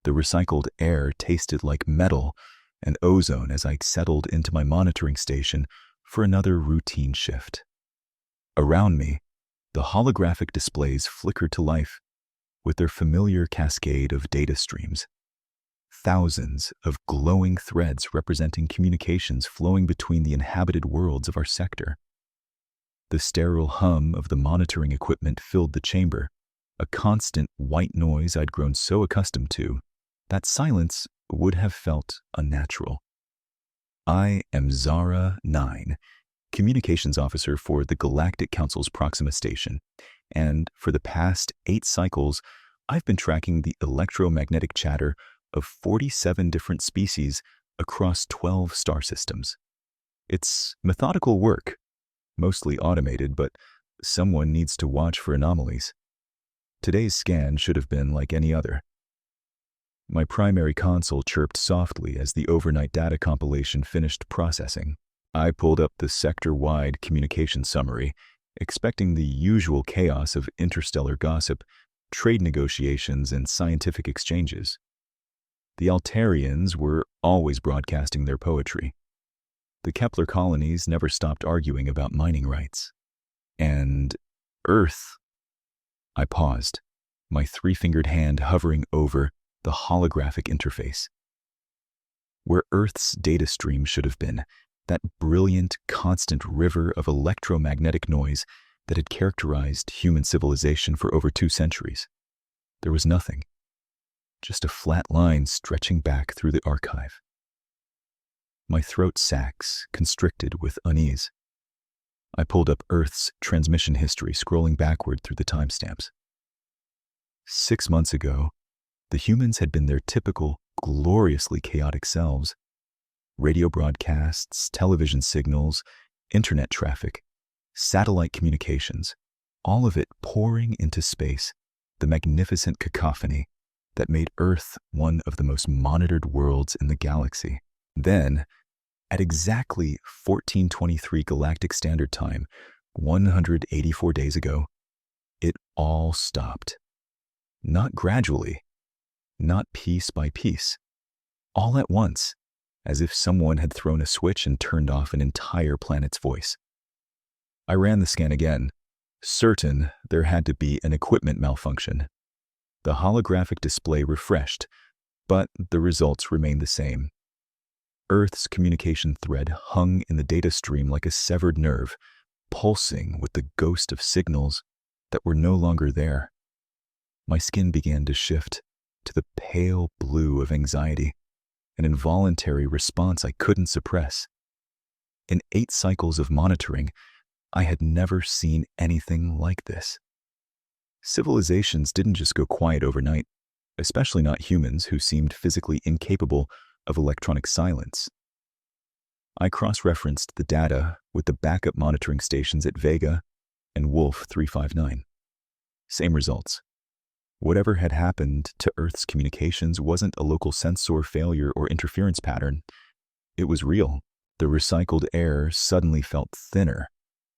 The recycled air tasted like metal and ozone as I settled into my monitoring station for another routine shift. Around me, the holographic displays flickered to life with their familiar cascade of data streams. Thousands of glowing threads representing communications flowing between the inhabited worlds of our sector. The sterile hum of the monitoring equipment filled the chamber, a constant white noise I'd grown so accustomed to that silence would have felt unnatural. I am Zara 9, Communications Officer for the Galactic Council's Proxima Station, and for the past 8 cycles, I've been tracking the electromagnetic chatter of 47 different species across 12 star systems. It's methodical work, mostly automated, but someone needs to watch for anomalies. Today's scan should have been like any other. My primary console chirped softly as the overnight data compilation finished processing. I pulled up the sector-wide communication summary, expecting the usual chaos of interstellar gossip, trade negotiations, and scientific exchanges. The Altarians were always broadcasting their poetry. The Kepler colonies never stopped arguing about mining rights. And Earth. I paused, my 3-fingered hand hovering over the holographic interface. Where Earth's data stream should have been, that brilliant, constant river of electromagnetic noise that had characterized human civilization for over 2 centuries. There was nothing. Just a flat line stretching back through the archive. My throat sacs constricted with unease. I pulled up Earth's transmission history, scrolling backward through the timestamps. 6 months ago, the humans had been their typical, gloriously chaotic selves. Radio broadcasts, television signals, internet traffic, satellite communications, all of it pouring into space, the magnificent cacophony that made Earth one of the most monitored worlds in the galaxy. Then, at exactly 1423 Galactic Standard Time, 184 days ago, it all stopped. Not gradually, not piece by piece, all at once, as if someone had thrown a switch and turned off an entire planet's voice. I ran the scan again, certain there had to be an equipment malfunction. The holographic display refreshed, but the results remained the same. Earth's communication thread hung in the data stream like a severed nerve, pulsing with the ghost of signals that were no longer there. My skin began to shift to the pale blue of anxiety, an involuntary response I couldn't suppress. In 8 cycles of monitoring, I had never seen anything like this. Civilizations didn't just go quiet overnight, especially not humans who seemed physically incapable of electronic silence. I cross-referenced the data with the backup monitoring stations at Vega and Wolf 359. Same results. Whatever had happened to Earth's communications wasn't a local sensor failure or interference pattern. It was real. The recycled air suddenly felt thinner,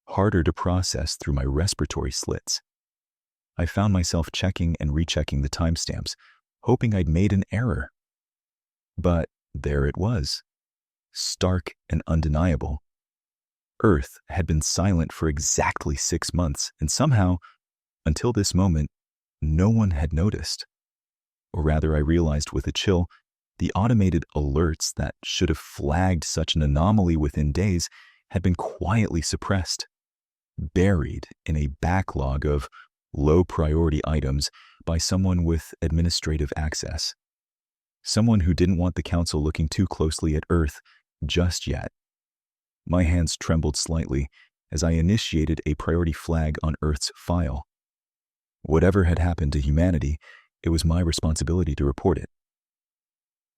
harder to process through my respiratory slits. I found myself checking and rechecking the timestamps, hoping I'd made an error. But there it was, stark and undeniable. Earth had been silent for exactly 6 months, and somehow, until this moment, no one had noticed. Or rather, I realized with a chill, the automated alerts that should have flagged such an anomaly within days had been quietly suppressed, buried in a backlog of low-priority items by someone with administrative access. Someone who didn't want the council looking too closely at Earth just yet. My hands trembled slightly as I initiated a priority flag on Earth's file. Whatever had happened to humanity, it was my responsibility to report it.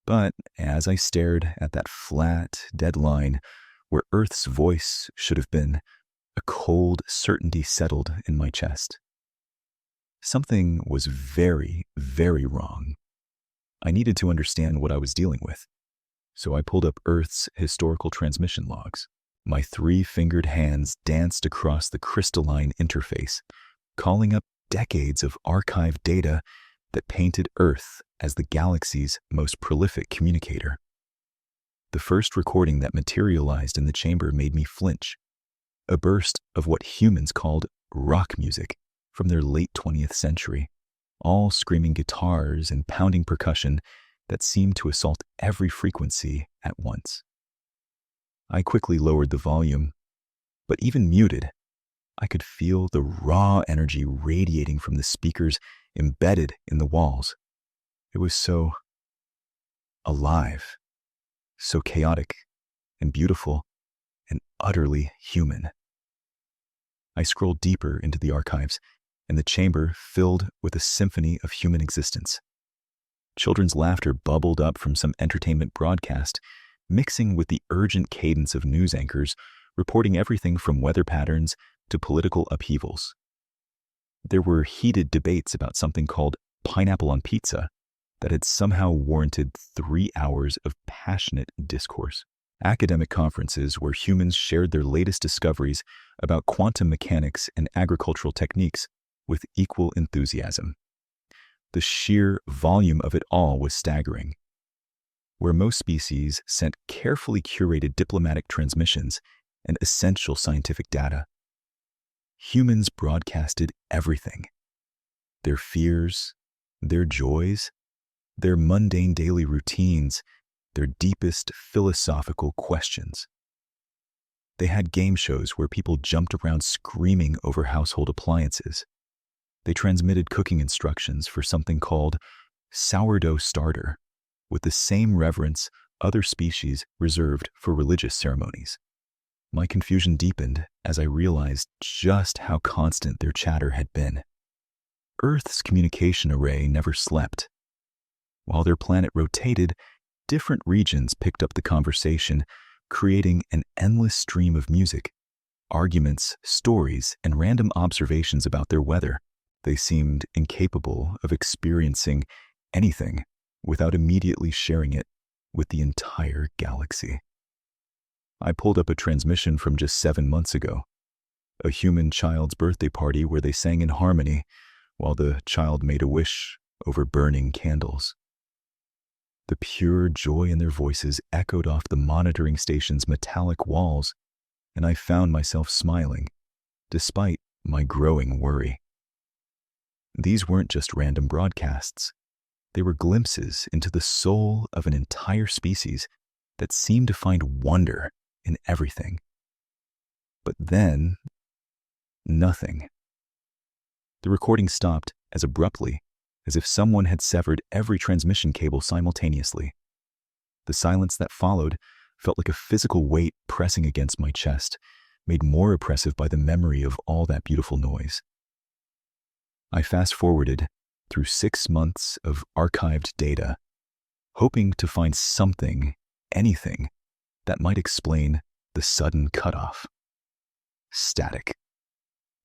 But as I stared at that flat, dead line where Earth's voice should have been, a cold certainty settled in my chest. Something was very, very wrong. I needed to understand what I was dealing with, so I pulled up Earth's historical transmission logs. My 3-fingered hands danced across the crystalline interface, calling up decades of archived data that painted Earth as the galaxy's most prolific communicator. The first recording that materialized in the chamber made me flinch, a burst of what humans called rock music from their late 20th century, all screaming guitars and pounding percussion that seemed to assault every frequency at once. I quickly lowered the volume, but even muted, I could feel the raw energy radiating from the speakers embedded in the walls. It was so alive, so chaotic and beautiful and utterly human. I scrolled deeper into the archives, and the chamber filled with a symphony of human existence. Children's laughter bubbled up from some entertainment broadcast, mixing with the urgent cadence of news anchors reporting everything from weather patterns to political upheavals. There were heated debates about something called pineapple on pizza that had somehow warranted 3 hours of passionate discourse. Academic conferences where humans shared their latest discoveries about quantum mechanics and agricultural techniques with equal enthusiasm. The sheer volume of it all was staggering. Where most species sent carefully curated diplomatic transmissions and essential scientific data, humans broadcasted everything. Their fears, their joys, their mundane daily routines, their deepest philosophical questions. They had game shows where people jumped around screaming over household appliances. They transmitted cooking instructions for something called sourdough starter, with the same reverence other species reserved for religious ceremonies. My confusion deepened as I realized just how constant their chatter had been. Earth's communication array never slept. While their planet rotated, different regions picked up the conversation, creating an endless stream of music, arguments, stories, and random observations about their weather. They seemed incapable of experiencing anything without immediately sharing it with the entire galaxy. I pulled up a transmission from just 7 months ago, a human child's birthday party where they sang in harmony while the child made a wish over burning candles. The pure joy in their voices echoed off the monitoring station's metallic walls, and I found myself smiling, despite my growing worry. These weren't just random broadcasts. They were glimpses into the soul of an entire species that seemed to find wonder in everything. But then, nothing. The recording stopped as abruptly as if someone had severed every transmission cable simultaneously. The silence that followed felt like a physical weight pressing against my chest, made more oppressive by the memory of all that beautiful noise. I fast-forwarded through 6 months of archived data, hoping to find something, anything, that might explain the sudden cutoff. Static,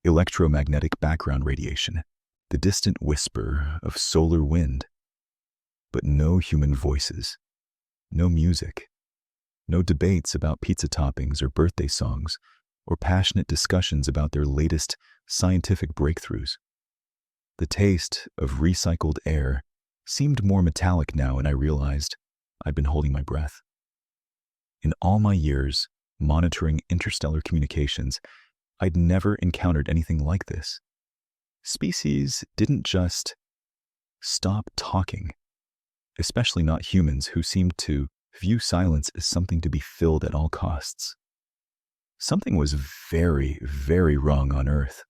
electromagnetic background radiation, the distant whisper of solar wind, but no human voices, no music, no debates about pizza toppings or birthday songs, or passionate discussions about their latest scientific breakthroughs. The taste of recycled air seemed more metallic now, and I realized I'd been holding my breath. In all my years monitoring interstellar communications, I'd never encountered anything like this. Species didn't just stop talking, especially not humans who seemed to view silence as something to be filled at all costs. Something was very, very wrong on Earth.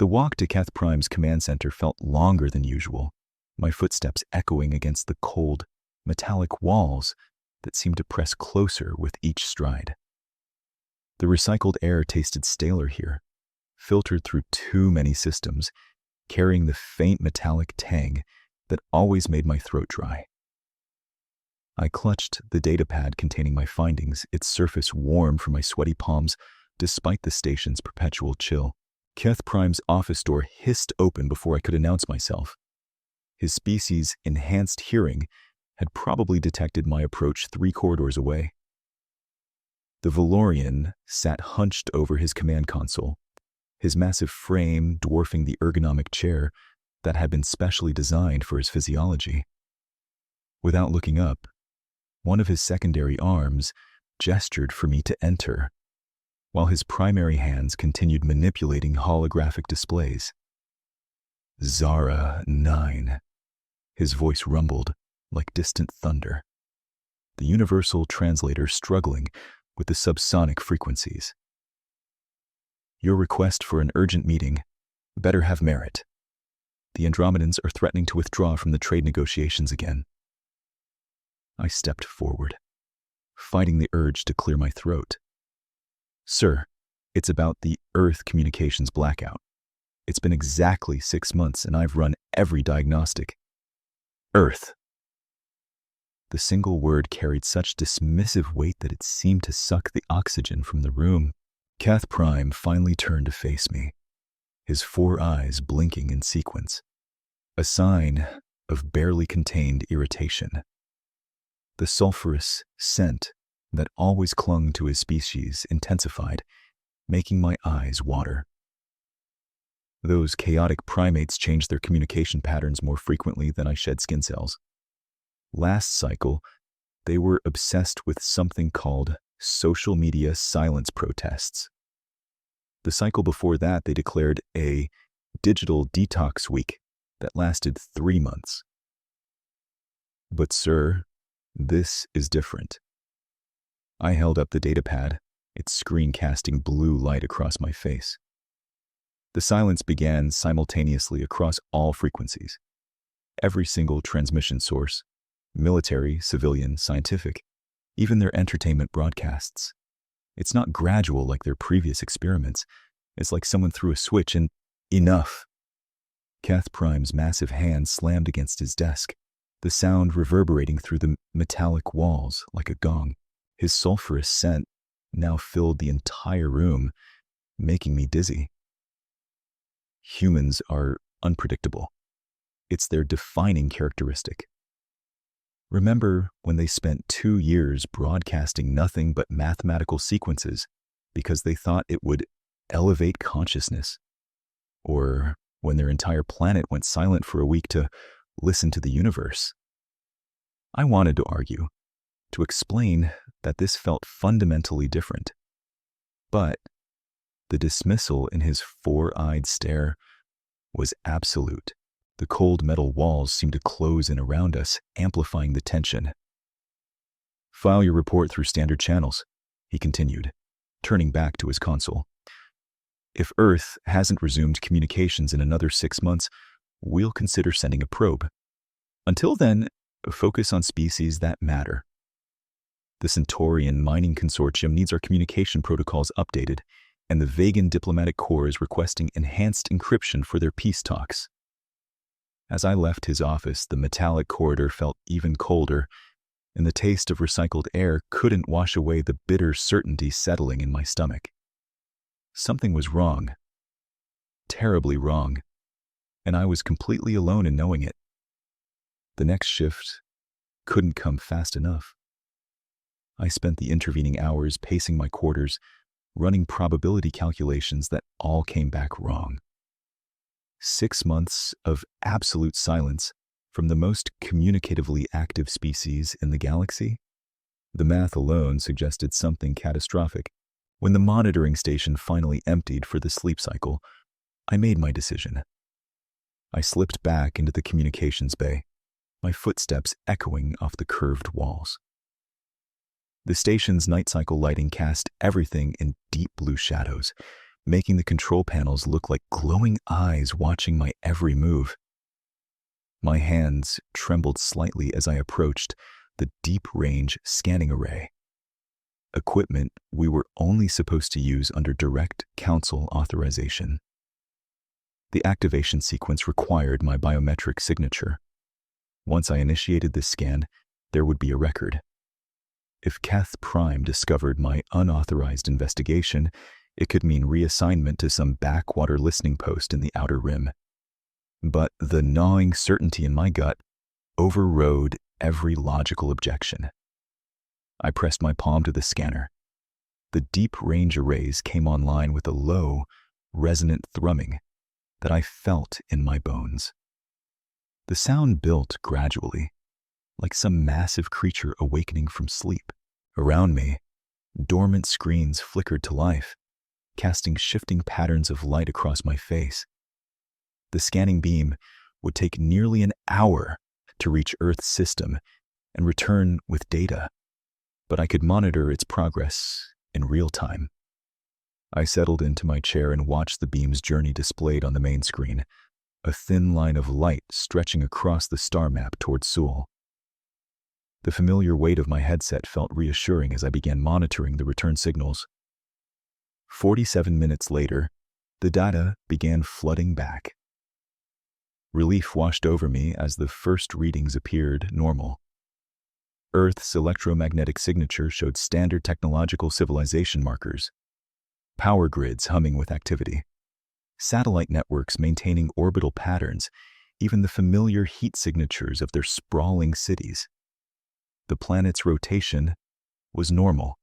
The walk to Keth Prime's command center felt longer than usual, my footsteps echoing against the cold, metallic walls that seemed to press closer with each stride. The recycled air tasted staler here, filtered through too many systems, carrying the faint metallic tang that always made my throat dry. I clutched the datapad containing my findings, its surface warm from my sweaty palms despite the station's perpetual chill. Keth Prime's office door hissed open before I could announce myself. His species' enhanced hearing had probably detected my approach 3 corridors away. The Valorian sat hunched over his command console, his massive frame dwarfing the ergonomic chair that had been specially designed for his physiology. Without looking up, one of his secondary arms gestured for me to enter, while his primary hands continued manipulating holographic displays. Zara 9. His voice rumbled like distant thunder, the universal translator struggling with the subsonic frequencies. Your request for an urgent meeting better have merit. The Andromedans are threatening to withdraw from the trade negotiations again. I stepped forward, fighting the urge to clear my throat. Sir, it's about the Earth communications blackout. It's been exactly 6 months and I've run every diagnostic. Earth. The single word carried such dismissive weight that it seemed to suck the oxygen from the room. Cath Prime finally turned to face me, his 4 eyes blinking in sequence, a sign of barely contained irritation. The sulfurous scent that always clung to his species intensified, making my eyes water. Those chaotic primates changed their communication patterns more frequently than I shed skin cells. Last cycle, they were obsessed with something called social media silence protests. The cycle before that, they declared a digital detox week that lasted 3 months. But sir, this is different. I held up the datapad, its screen casting blue light across my face. The silence began simultaneously across all frequencies. Every single transmission source, military, civilian, scientific, even their entertainment broadcasts. It's not gradual like their previous experiments. It's like someone threw a switch and enough. Cath Prime's massive hand slammed against his desk, the sound reverberating through the metallic walls like a gong. His sulfurous scent now filled the entire room, making me dizzy. Humans are unpredictable. It's their defining characteristic. Remember when they spent 2 years broadcasting nothing but mathematical sequences because they thought it would elevate consciousness? Or when their entire planet went silent for a week to listen to the universe? I wanted to argue, to explain that this felt fundamentally different. But the dismissal in his 4-eyed stare was absolute. The cold metal walls seemed to close in around us, amplifying the tension. File your report through standard channels, he continued, turning back to his console. If Earth hasn't resumed communications in another 6 months, we'll consider sending a probe. Until then, focus on species that matter. The Centaurian Mining Consortium needs our communication protocols updated, and the Vegan Diplomatic Corps is requesting enhanced encryption for their peace talks. As I left his office, the metallic corridor felt even colder, and the taste of recycled air couldn't wash away the bitter certainty settling in my stomach. Something was wrong. Terribly wrong. And I was completely alone in knowing it. The next shift couldn't come fast enough. I spent the intervening hours pacing my quarters, running probability calculations that all came back wrong. 6 months of absolute silence from the most communicatively active species in the galaxy? The math alone suggested something catastrophic. When the monitoring station finally emptied for the sleep cycle, I made my decision. I slipped back into the communications bay, my footsteps echoing off the curved walls. The station's night cycle lighting cast everything in deep blue shadows, making the control panels look like glowing eyes watching my every move. My hands trembled slightly as I approached the deep-range scanning array, equipment we were only supposed to use under direct council authorization. The activation sequence required my biometric signature. Once I initiated this scan, there would be a record. If Cath Prime discovered my unauthorized investigation, it could mean reassignment to some backwater listening post in the Outer Rim. But the gnawing certainty in my gut overrode every logical objection. I pressed my palm to the scanner. The deep-range arrays came online with a low, resonant thrumming that I felt in my bones. The sound built gradually, like some massive creature awakening from sleep. Around me, dormant screens flickered to life, casting shifting patterns of light across my face. The scanning beam would take nearly an hour to reach Earth's system and return with data, but I could monitor its progress in real time. I settled into my chair and watched the beam's journey displayed on the main screen, a thin line of light stretching across the star map toward Seoul. The familiar weight of my headset felt reassuring as I began monitoring the return signals. 47 minutes later, the data began flooding back. Relief washed over me as the first readings appeared normal. Earth's electromagnetic signature showed standard technological civilization markers, power grids humming with activity, satellite networks maintaining orbital patterns, even the familiar heat signatures of their sprawling cities. The planet's rotation was normal,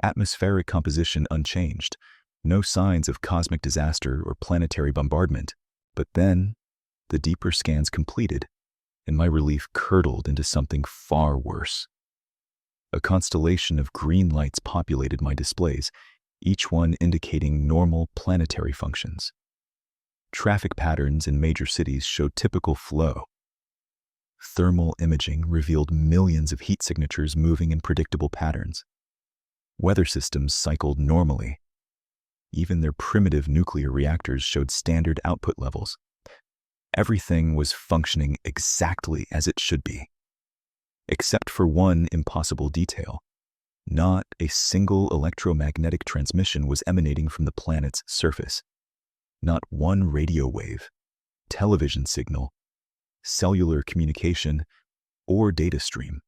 atmospheric composition unchanged, no signs of cosmic disaster or planetary bombardment. But then, the deeper scans completed, and my relief curdled into something far worse. A constellation of green lights populated my displays, each one indicating normal planetary functions. Traffic patterns in major cities showed typical flow. Thermal imaging revealed millions of heat signatures moving in predictable patterns. Weather systems cycled normally. Even their primitive nuclear reactors showed standard output levels. Everything was functioning exactly as it should be. Except for one impossible detail. Not a single electromagnetic transmission was emanating from the planet's surface. Not one radio wave, television signal, cellular communication, or data stream.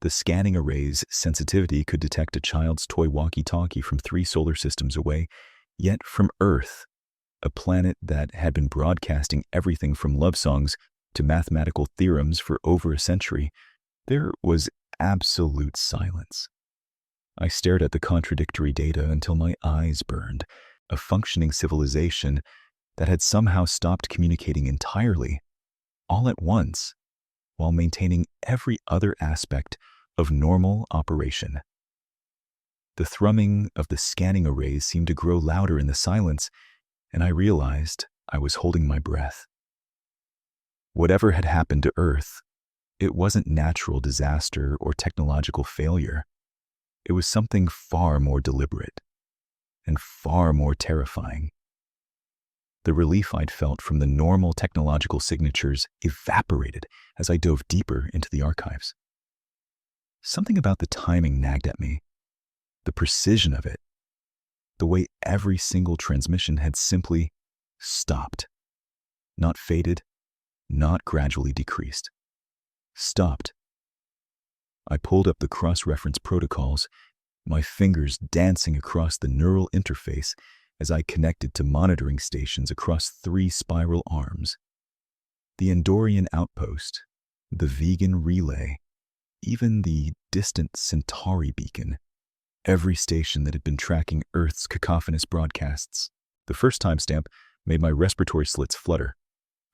The scanning array's sensitivity could detect a child's toy walkie-talkie from 3 solar systems away, yet from Earth, a planet that had been broadcasting everything from love songs to mathematical theorems for over a century, there was absolute silence. I stared at the contradictory data until my eyes burned. A functioning civilization that had somehow stopped communicating entirely, all at once, while maintaining every other aspect of normal operation. The thrumming of the scanning arrays seemed to grow louder in the silence, and I realized I was holding my breath. Whatever had happened to Earth, it wasn't natural disaster or technological failure. It was something far more deliberate and far more terrifying. The relief I'd felt from the normal technological signatures evaporated as I dove deeper into the archives. Something about the timing nagged at me, the precision of it, the way every single transmission had simply stopped, not faded, not gradually decreased. Stopped. I pulled up the cross-reference protocols, my fingers dancing across the neural interface as I connected to monitoring stations across 3 spiral arms. The Andorian outpost, the vegan relay, even the distant Centauri beacon. Every station that had been tracking Earth's cacophonous broadcasts. The first timestamp made my respiratory slits flutter.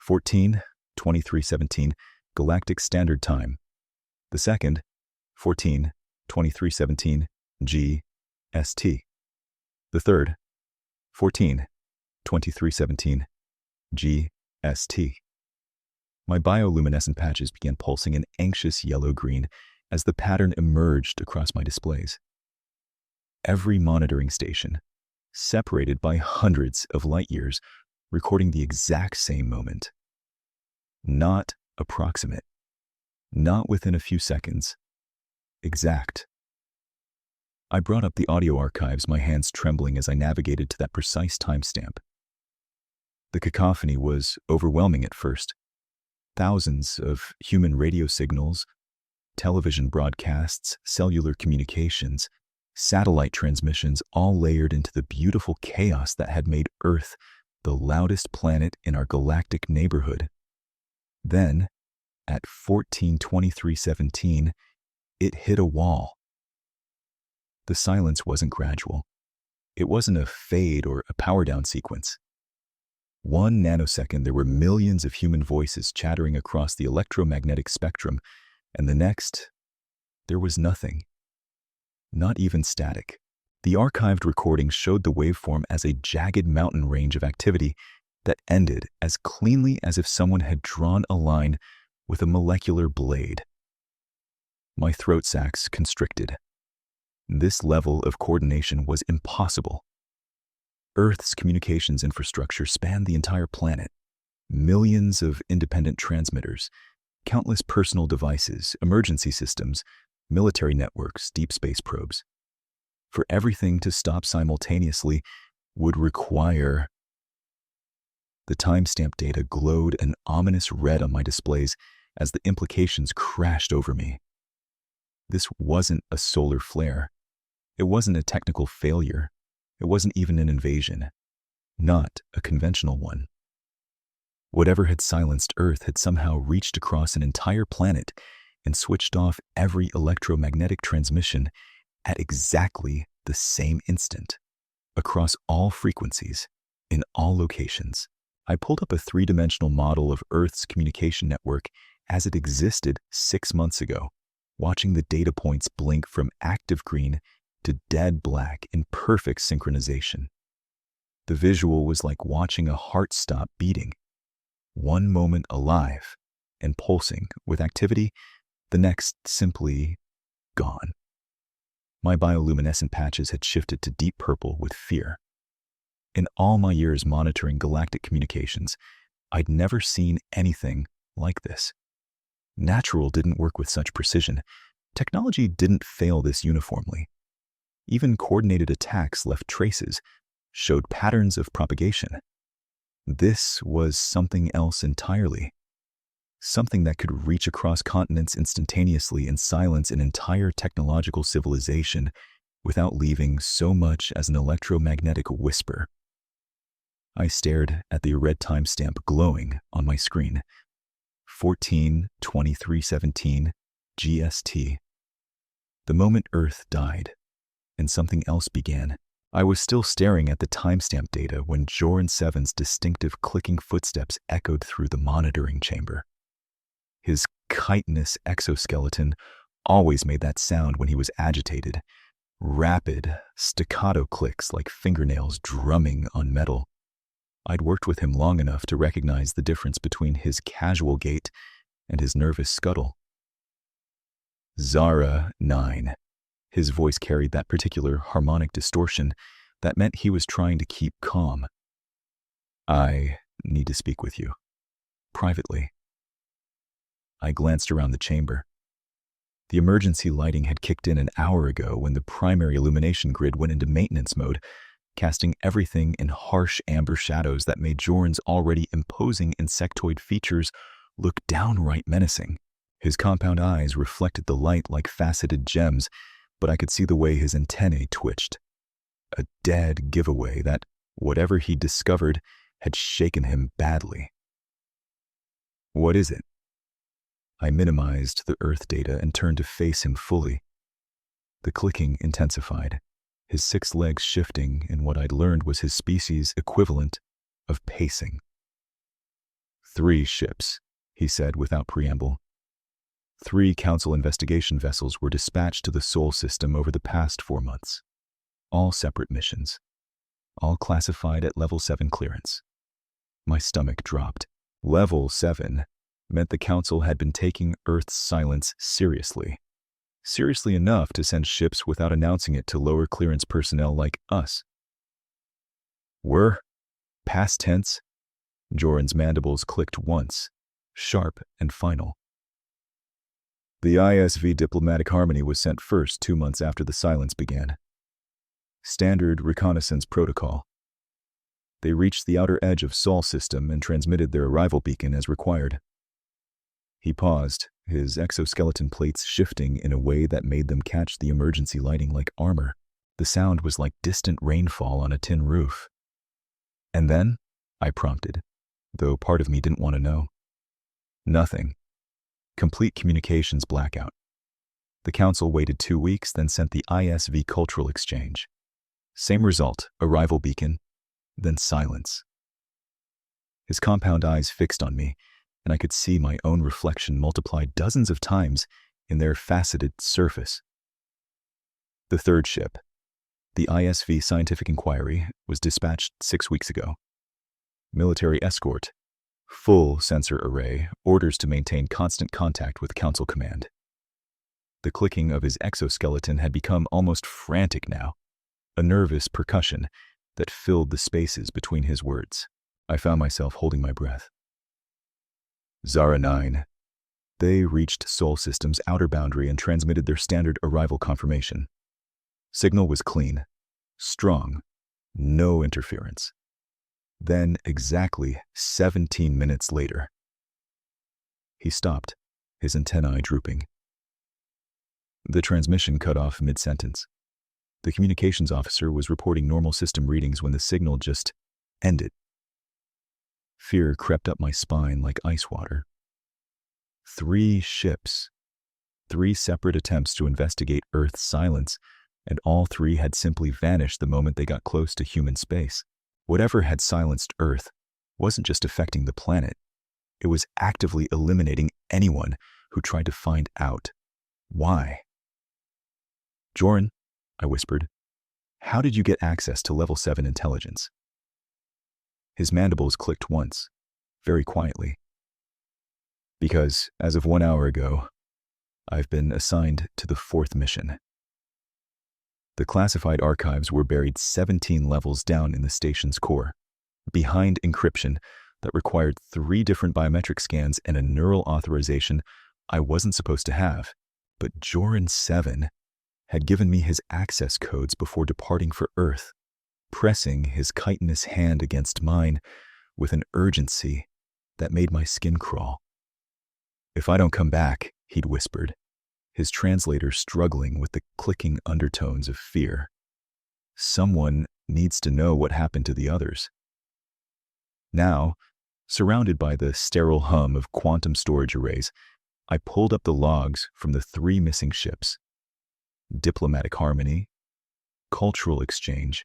14:23:17 Galactic Standard Time. The second, 14:23:17 GST. The third, 14:23:17 GST. My bioluminescent patches began pulsing an anxious yellow-green as the pattern emerged across my displays. Every monitoring station, separated by hundreds of light years, recording the exact same moment. Not approximate, not within a few seconds. Exact. I brought up the audio archives, my hands trembling as I navigated to that precise timestamp. The cacophony was overwhelming at first. Thousands of human radio signals, television broadcasts, cellular communications, satellite transmissions, all layered into the beautiful chaos that had made Earth the loudest planet in our galactic neighborhood. Then, at 14:23:17, it hit a wall. The silence wasn't gradual. It wasn't a fade or a power down sequence. 1 nanosecond, there were millions of human voices chattering across the electromagnetic spectrum, and the next, there was nothing. Not even static. The archived recording showed the waveform as a jagged mountain range of activity that ended as cleanly as if someone had drawn a line with a molecular blade. My throat sacs constricted. This level of coordination was impossible. Earth's communications infrastructure spanned the entire planet. Millions of independent transmitters, countless personal devices, emergency systems, military networks, deep space probes. For everything to stop simultaneously would require... The timestamp data glowed an ominous red on my displays as the implications crashed over me. This wasn't a solar flare. It wasn't a technical failure. It wasn't even an invasion. Not a conventional one. Whatever had silenced Earth had somehow reached across an entire planet and switched off every electromagnetic transmission at exactly the same instant, across all frequencies, in all locations. I pulled up a three-dimensional model of Earth's communication network as it existed 6 months ago, watching the data points blink from active green to dead black in perfect synchronization. The visual was like watching a heart stop beating, one moment alive and pulsing with activity, the next simply gone. My bioluminescent patches had shifted to deep purple with fear. In all my years monitoring galactic communications, I'd never seen anything like this. Natural didn't work with such precision. Technology didn't fail this uniformly. Even coordinated attacks left traces, showed patterns of propagation. This was something else entirely. Something that could reach across continents instantaneously and silence an entire technological civilization without leaving so much as an electromagnetic whisper. I stared at the red timestamp glowing on my screen. 14/23/17 GST. The moment Earth died, and something else began. I was still staring at the timestamp data when Joran 7's distinctive clicking footsteps echoed through the monitoring chamber. His chitinous exoskeleton always made that sound when he was agitated. Rapid, staccato clicks like fingernails drumming on metal. I'd worked with him long enough to recognize the difference between his casual gait and his nervous scuttle. Zara 9. His voice carried that particular harmonic distortion that meant he was trying to keep calm. I need to speak with you. Privately. I glanced around the chamber. The emergency lighting had kicked in an hour ago when the primary illumination grid went into maintenance mode, casting everything in harsh amber shadows that made Joran's already imposing insectoid features look downright menacing. His compound eyes reflected the light like faceted gems, but I could see the way his antennae twitched. A dead giveaway that whatever he discovered had shaken him badly. What is it? I minimized the Earth data and turned to face him fully. The clicking intensified, his 6 legs shifting in what I'd learned was his species' equivalent of pacing. 3 ships, he said without preamble. 3 Council investigation vessels were dispatched to the Sol system over the past 4 months. All separate missions. All classified at Level 7 clearance. My stomach dropped. Level 7 meant the Council had been taking Earth's silence seriously. Seriously enough to send ships without announcing it to lower clearance personnel like us. Were? Past tense? Joran's mandibles clicked once, sharp and final. The ISV Diplomatic Harmony was sent first 2 months after the silence began. Standard reconnaissance protocol. They reached the outer edge of Sol system and transmitted their arrival beacon as required. He paused, his exoskeleton plates shifting in a way that made them catch the emergency lighting like armor. The sound was like distant rainfall on a tin roof. And then, I prompted, though part of me didn't want to know. Nothing. Complete communications blackout. The Council waited 2 weeks, then sent the ISV cultural exchange. Same result, arrival beacon, then silence. his compound eyes fixed on me, and I could see my own reflection multiplied dozens of times in their faceted surface. The third ship, the HFY Scientific Inquiry, was dispatched 6 weeks ago. Military escort, full sensor array, orders to maintain constant contact with Council Command. The clicking of his exoskeleton had become almost frantic now, a nervous percussion that filled the spaces between his words. I found myself holding my breath. Zara 9. They reached Sol System's outer boundary and transmitted their standard arrival confirmation. Signal was clean, strong, no interference. Then, exactly 17 minutes later, he stopped, his antennae drooping. The transmission cut off mid-sentence. The communications officer was reporting normal system readings when the signal just ended. Fear crept up my spine like ice water. 3 ships, 3 separate attempts to investigate Earth's silence, and all 3 had simply vanished the moment they got close to human space. Whatever had silenced Earth wasn't just affecting the planet. It was actively eliminating anyone who tried to find out why. Joran, I whispered, how did you get access to level 7 intelligence? His mandibles clicked once, very quietly. Because, as of 1 hour ago, I've been assigned to the 4th mission. The classified archives were buried 17 levels down in the station's core, behind encryption that required 3 different biometric scans and a neural authorization I wasn't supposed to have. But Joran 7 had given me his access codes before departing for Earth, pressing his chitinous hand against mine with an urgency that made my skin crawl. If I don't come back, he'd whispered, his translator struggling with the clicking undertones of fear. Someone needs to know what happened to the others. Now, surrounded by the sterile hum of quantum storage arrays, I pulled up the logs from the 3 missing ships. Diplomatic harmony, cultural exchange,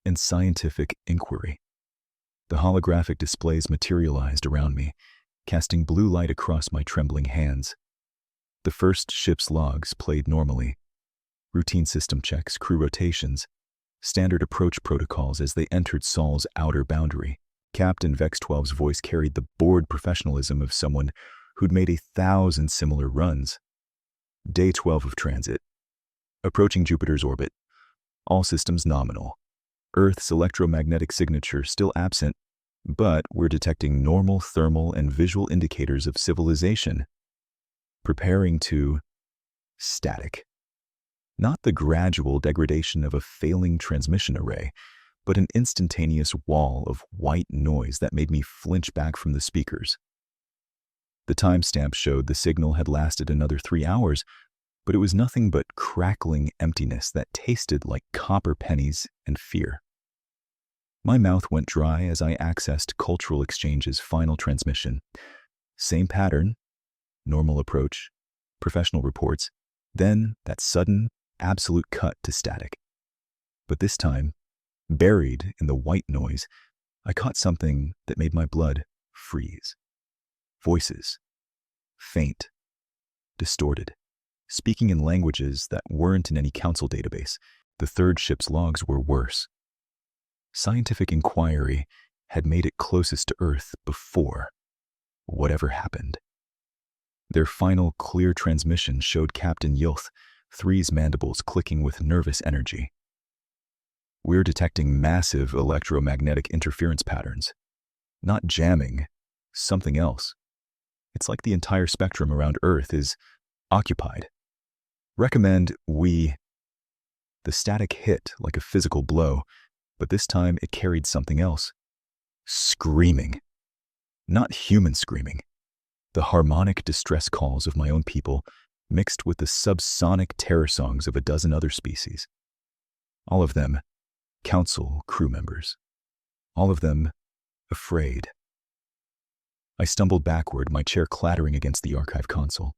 and scientific inquiry. The holographic displays materialized around me, casting blue light across my trembling hands. The first ship's logs played normally. Routine system checks, crew rotations, standard approach protocols as they entered Sol's outer boundary. Captain Vex 12's voice carried the bored professionalism of someone who'd made 1,000 similar runs. Day 12 of transit. Approaching Jupiter's orbit. All systems nominal. Earth's electromagnetic signature still absent, but we're detecting normal thermal and visual indicators of civilization. Preparing to static. Not the gradual degradation of a failing transmission array, but an instantaneous wall of white noise that made me flinch back from the speakers. The timestamp showed the signal had lasted another 3 hours, but it was nothing but crackling emptiness that tasted like copper pennies and fear. My mouth went dry as I accessed Cultural Exchange's final transmission. Same pattern, normal approach, professional reports, then that sudden, absolute cut to static. But this time, buried in the white noise, I caught something that made my blood freeze. Voices, faint, distorted, speaking in languages that weren't in any council database. The 3rd ship's logs were worse. Scientific inquiry had made it closest to Earth before whatever happened. Their final clear transmission showed Captain Yilth, 3's mandibles clicking with nervous energy. We're detecting massive electromagnetic interference patterns. Not jamming, something else. It's like the entire spectrum around Earth is occupied. Recommend we... The static hit like a physical blow, but this time it carried something else. Screaming. Not human screaming. The harmonic distress calls of my own people mixed with the subsonic terror songs of a dozen other species. All of them council crew members. All of them afraid. I stumbled backward, my chair clattering against the archive console.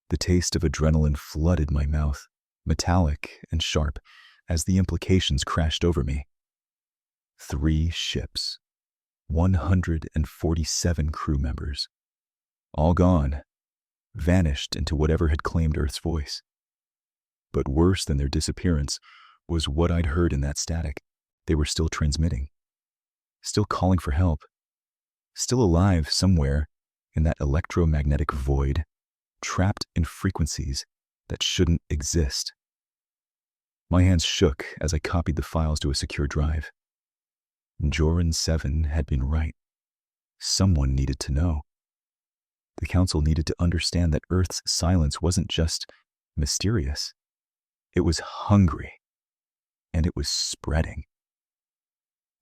The taste of adrenaline flooded my mouth, metallic and sharp, as the implications crashed over me. 3 ships. 147 crew members. All gone, vanished into whatever had claimed Earth's voice. But worse than their disappearance was what I'd heard in that static. They were still transmitting, still calling for help, still alive somewhere in that electromagnetic void, trapped in frequencies that shouldn't exist. My hands shook as I copied the files to a secure drive. Joran 7 had been right. Someone needed to know. The Council needed to understand that Earth's silence wasn't just mysterious. It was hungry, and it was spreading.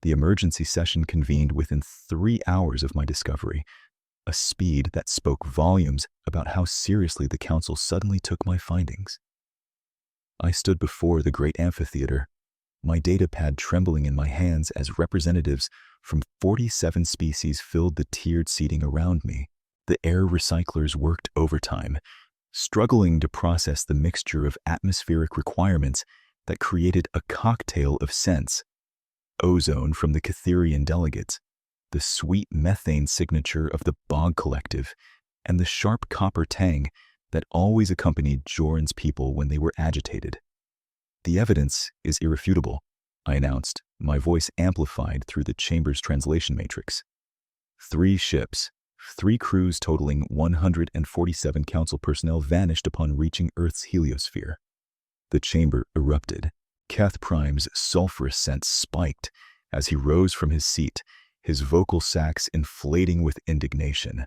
The emergency session convened within 3 hours of my discovery, a speed that spoke volumes about how seriously the Council suddenly took my findings. I stood before the great amphitheater, my datapad trembling in my hands as representatives from 47 species filled the tiered seating around me. The air recyclers worked overtime, struggling to process the mixture of atmospheric requirements that created a cocktail of scents: ozone from the Catherian delegates, the sweet methane signature of the Bog Collective, and the sharp copper tang that always accompanied Joran's people when they were agitated. "The evidence is irrefutable," I announced, my voice amplified through the chamber's translation matrix. 3 ships, 3 crews totaling 147 Council personnel vanished upon reaching Earth's heliosphere. The chamber erupted. Keth Prime's sulfurous scent spiked as he rose from his seat, his vocal sacs inflating with indignation.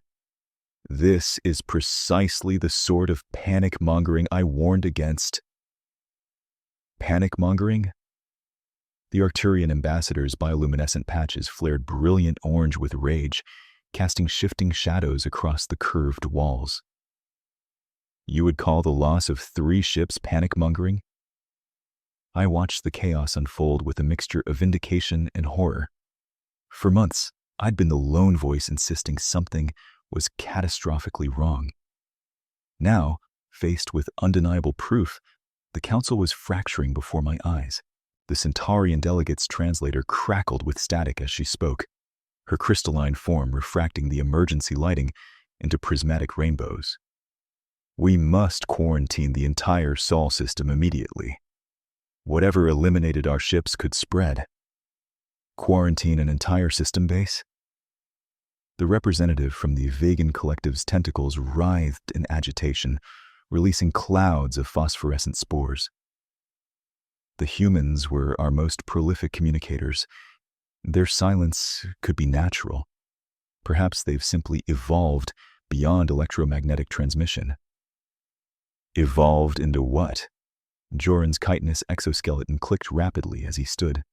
"This is precisely the sort of panic-mongering I warned against." Panic-mongering? The Arcturian ambassador's bioluminescent patches flared brilliant orange with rage, casting shifting shadows across the curved walls. "You would call the loss of 3 ships panic-mongering?" I watched the chaos unfold with a mixture of vindication and horror. For months, I'd been the lone voice insisting something was catastrophically wrong. Now, faced with undeniable proof, the Council was fracturing before my eyes. The Centaurian delegate's translator crackled with static as she spoke, her crystalline form refracting the emergency lighting into prismatic rainbows. "We must quarantine the entire Sol system immediately. Whatever eliminated our ships could spread." "Quarantine an entire system base?" The representative from the Vegan Collective's tentacles writhed in agitation, releasing clouds of phosphorescent spores. "The humans were our most prolific communicators. Their silence could be natural. Perhaps they've simply evolved beyond electromagnetic transmission." "Evolved into what?" Joran's chitinous exoskeleton clicked rapidly as he stood.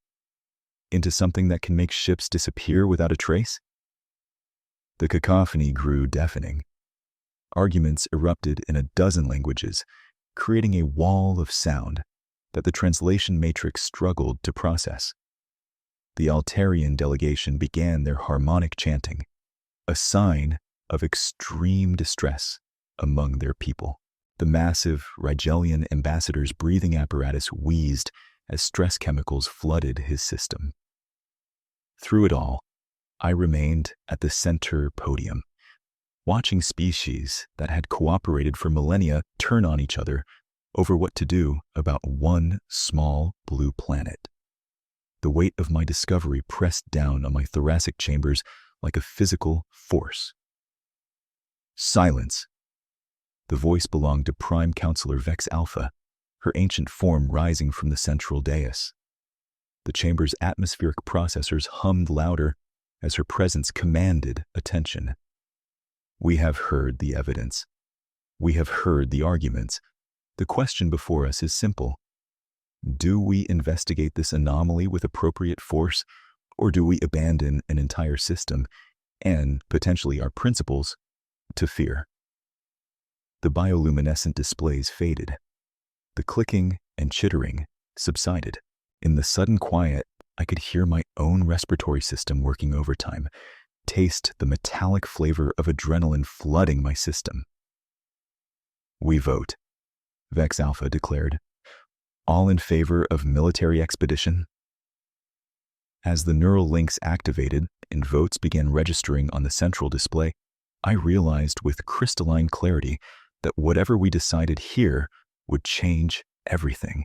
"Into something that can make ships disappear without a trace?" The cacophony grew deafening. Arguments erupted in a dozen languages, creating a wall of sound that the translation matrix struggled to process. The Altarian delegation began their harmonic chanting, a sign of extreme distress among their people. The massive Rigelian ambassador's breathing apparatus wheezed as stress chemicals flooded his system. Through it all, I remained at the center podium, watching species that had cooperated for millennia turn on each other over what to do about one small blue planet. The weight of my discovery pressed down on my thoracic chambers like a physical force. "Silence." The voice belonged to Prime Counselor Vex Alpha, her ancient form rising from the central dais. The chamber's atmospheric processors hummed louder as her presence commanded attention. "We have heard the evidence. We have heard the arguments. The question before us is simple. Do we investigate this anomaly with appropriate force, or do we abandon an entire system and potentially our principles to fear?" The bioluminescent displays faded. The clicking and chittering subsided. In the sudden quiet, I could hear my own respiratory system working overtime, taste the metallic flavor of adrenaline flooding my system. "We vote," Vex Alpha declared. "All in favor of military expedition?" As the neural links activated and votes began registering on the central display, I realized with crystalline clarity that whatever we decided here would change everything.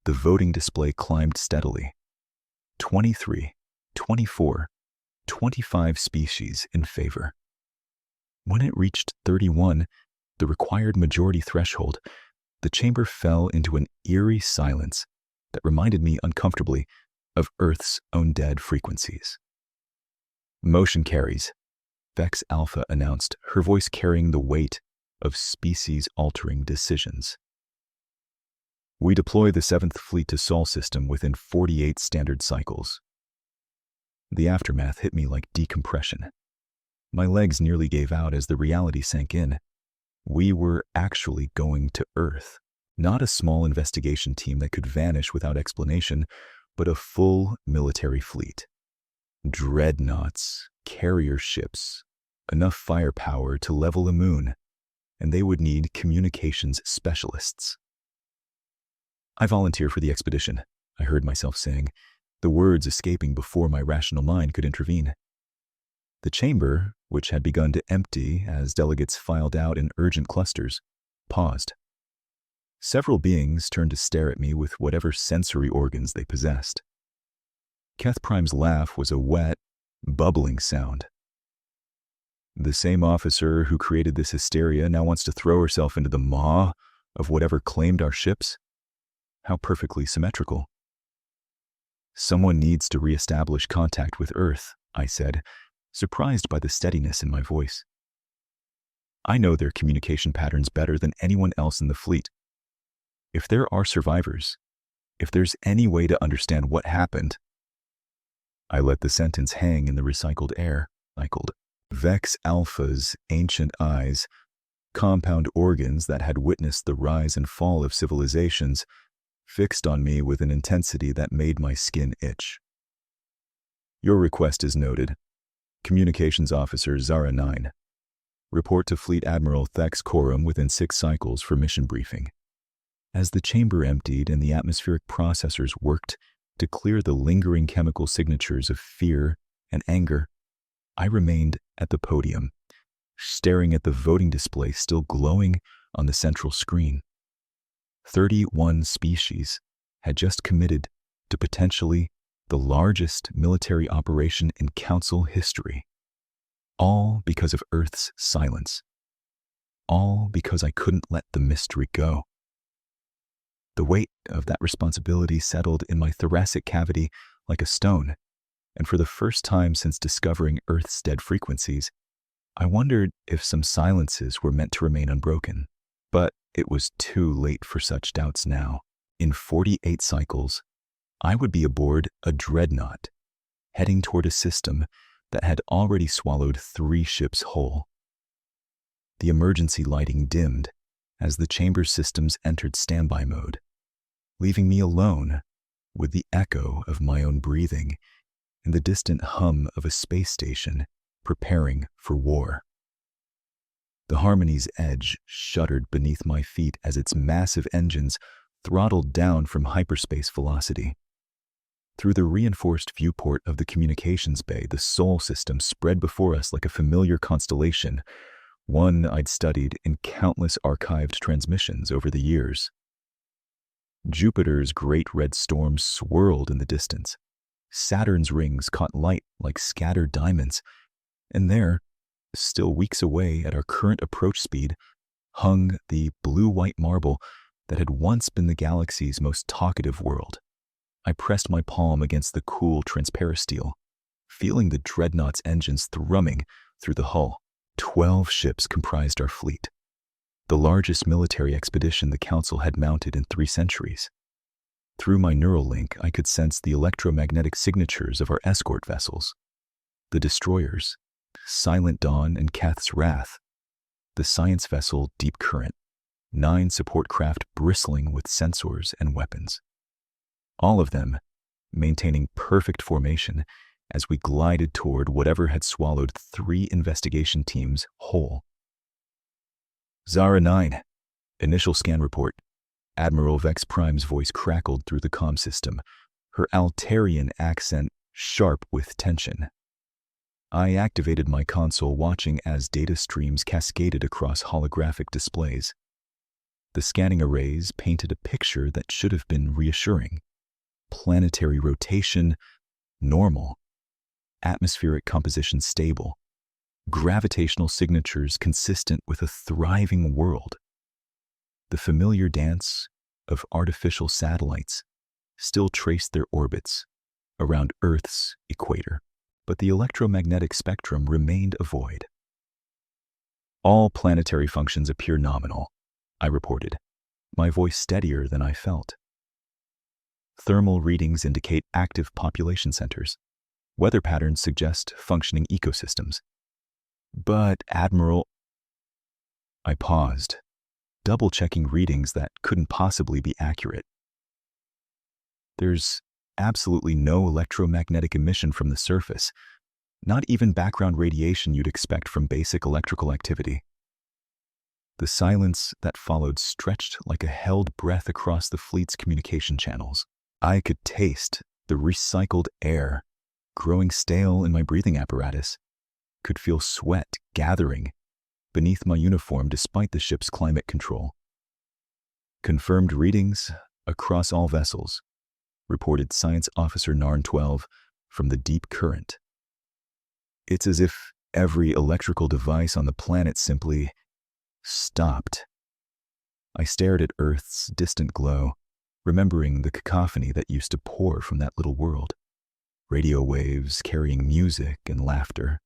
The voting display climbed steadily. 23, 24, 25 species in favor. When it reached 31, the required majority threshold, the chamber fell into an eerie silence that reminded me uncomfortably of Earth's own dead frequencies. Motion carries, Vex Alpha announced, her voice carrying the weight of species-altering decisions. We deploy the 7th Fleet to Sol system within 48 standard cycles. The aftermath hit me like decompression. My legs nearly gave out as the reality sank in. We were actually going to Earth. Not a small investigation team that could vanish without explanation, but a full military fleet. Dreadnoughts, carrier ships, enough firepower to level a moon, and they would need communications specialists. I volunteer for the expedition, I heard myself saying, the words escaping before my rational mind could intervene. The chamber, which had begun to empty as delegates filed out in urgent clusters, paused. Several beings turned to stare at me with whatever sensory organs they possessed. Keth Prime's laugh was a wet, bubbling sound. The same officer who created this hysteria now wants to throw herself into the maw of whatever claimed our ships? How perfectly symmetrical. Someone needs to reestablish contact with Earth, I said, surprised by the steadiness in my voice. I know their communication patterns better than anyone else in the fleet. If there are survivors, if there's any way to understand what happened. I let the sentence hang in the recycled air, cycled. Vex Alpha's ancient eyes, compound organs that had witnessed the rise and fall of civilizations, fixed on me with an intensity that made my skin itch. Your request is noted. Communications Officer Zara 9. Report to Fleet Admiral Thex Corum within 6 cycles for mission briefing. As the chamber emptied and the atmospheric processors worked to clear the lingering chemical signatures of fear and anger, I remained at the podium, staring at the voting display still glowing on the central screen. 31 species had just committed to potentially the largest military operation in Council history. All because of Earth's silence. All because I couldn't let the mystery go. The weight of that responsibility settled in my thoracic cavity like a stone, and for the first time since discovering Earth's dead frequencies, I wondered if some silences were meant to remain unbroken. But it was too late for such doubts now. In 48 cycles, I would be aboard a dreadnought, heading toward a system that had already swallowed 3 ships whole. The emergency lighting dimmed as the chamber systems entered standby mode, leaving me alone with the echo of my own breathing and the distant hum of a space station preparing for war. The Harmony's edge shuddered beneath my feet as its massive engines throttled down from hyperspace velocity. Through the reinforced viewport of the communications bay, the Sol system spread before us like a familiar constellation, one I'd studied in countless archived transmissions over the years. Jupiter's great red storm swirled in the distance. Saturn's rings caught light like scattered diamonds, and there, still weeks away at our current approach speed, hung the blue-white marble that had once been the galaxy's most talkative world. I pressed my palm against the cool transparasteel, feeling the dreadnought's engines thrumming through the hull. 12 ships comprised our fleet, the largest military expedition the Council had mounted in 3 centuries. Through my neural link, I could sense the electromagnetic signatures of our escort vessels, the destroyers, Silent Dawn and Keth's Wrath, the science vessel Deep Current, 9 support craft bristling with sensors and weapons. All of them maintaining perfect formation as we glided toward whatever had swallowed 3 investigation teams whole. Zara 9, initial scan report. Admiral Vex Prime's voice crackled through the comm system, her Altarian accent sharp with tension. I activated my console, watching as data streams cascaded across holographic displays. The scanning arrays painted a picture that should have been reassuring. Planetary rotation normal, atmospheric composition stable, gravitational signatures consistent with a thriving world. The familiar dance of artificial satellites still traced their orbits around Earth's equator, but the electromagnetic spectrum remained a void. All planetary functions appear nominal, I reported, my voice steadier than I felt. Thermal readings indicate active population centers. Weather patterns suggest functioning ecosystems. But, Admiral, I paused, double-checking readings that couldn't possibly be accurate. There's absolutely no electromagnetic emission from the surface, not even background radiation you'd expect from basic electrical activity. The silence that followed stretched like a held breath across the fleet's communication channels. I could taste the recycled air growing stale in my breathing apparatus, could feel sweat gathering beneath my uniform despite the ship's climate control. Confirmed readings across all vessels, reported Science Officer Narn 12 from the deep current. It's as if every electrical device on the planet simply stopped. I stared at Earth's distant glow, remembering the cacophony that used to pour from that little world. Radio waves carrying music and laughter,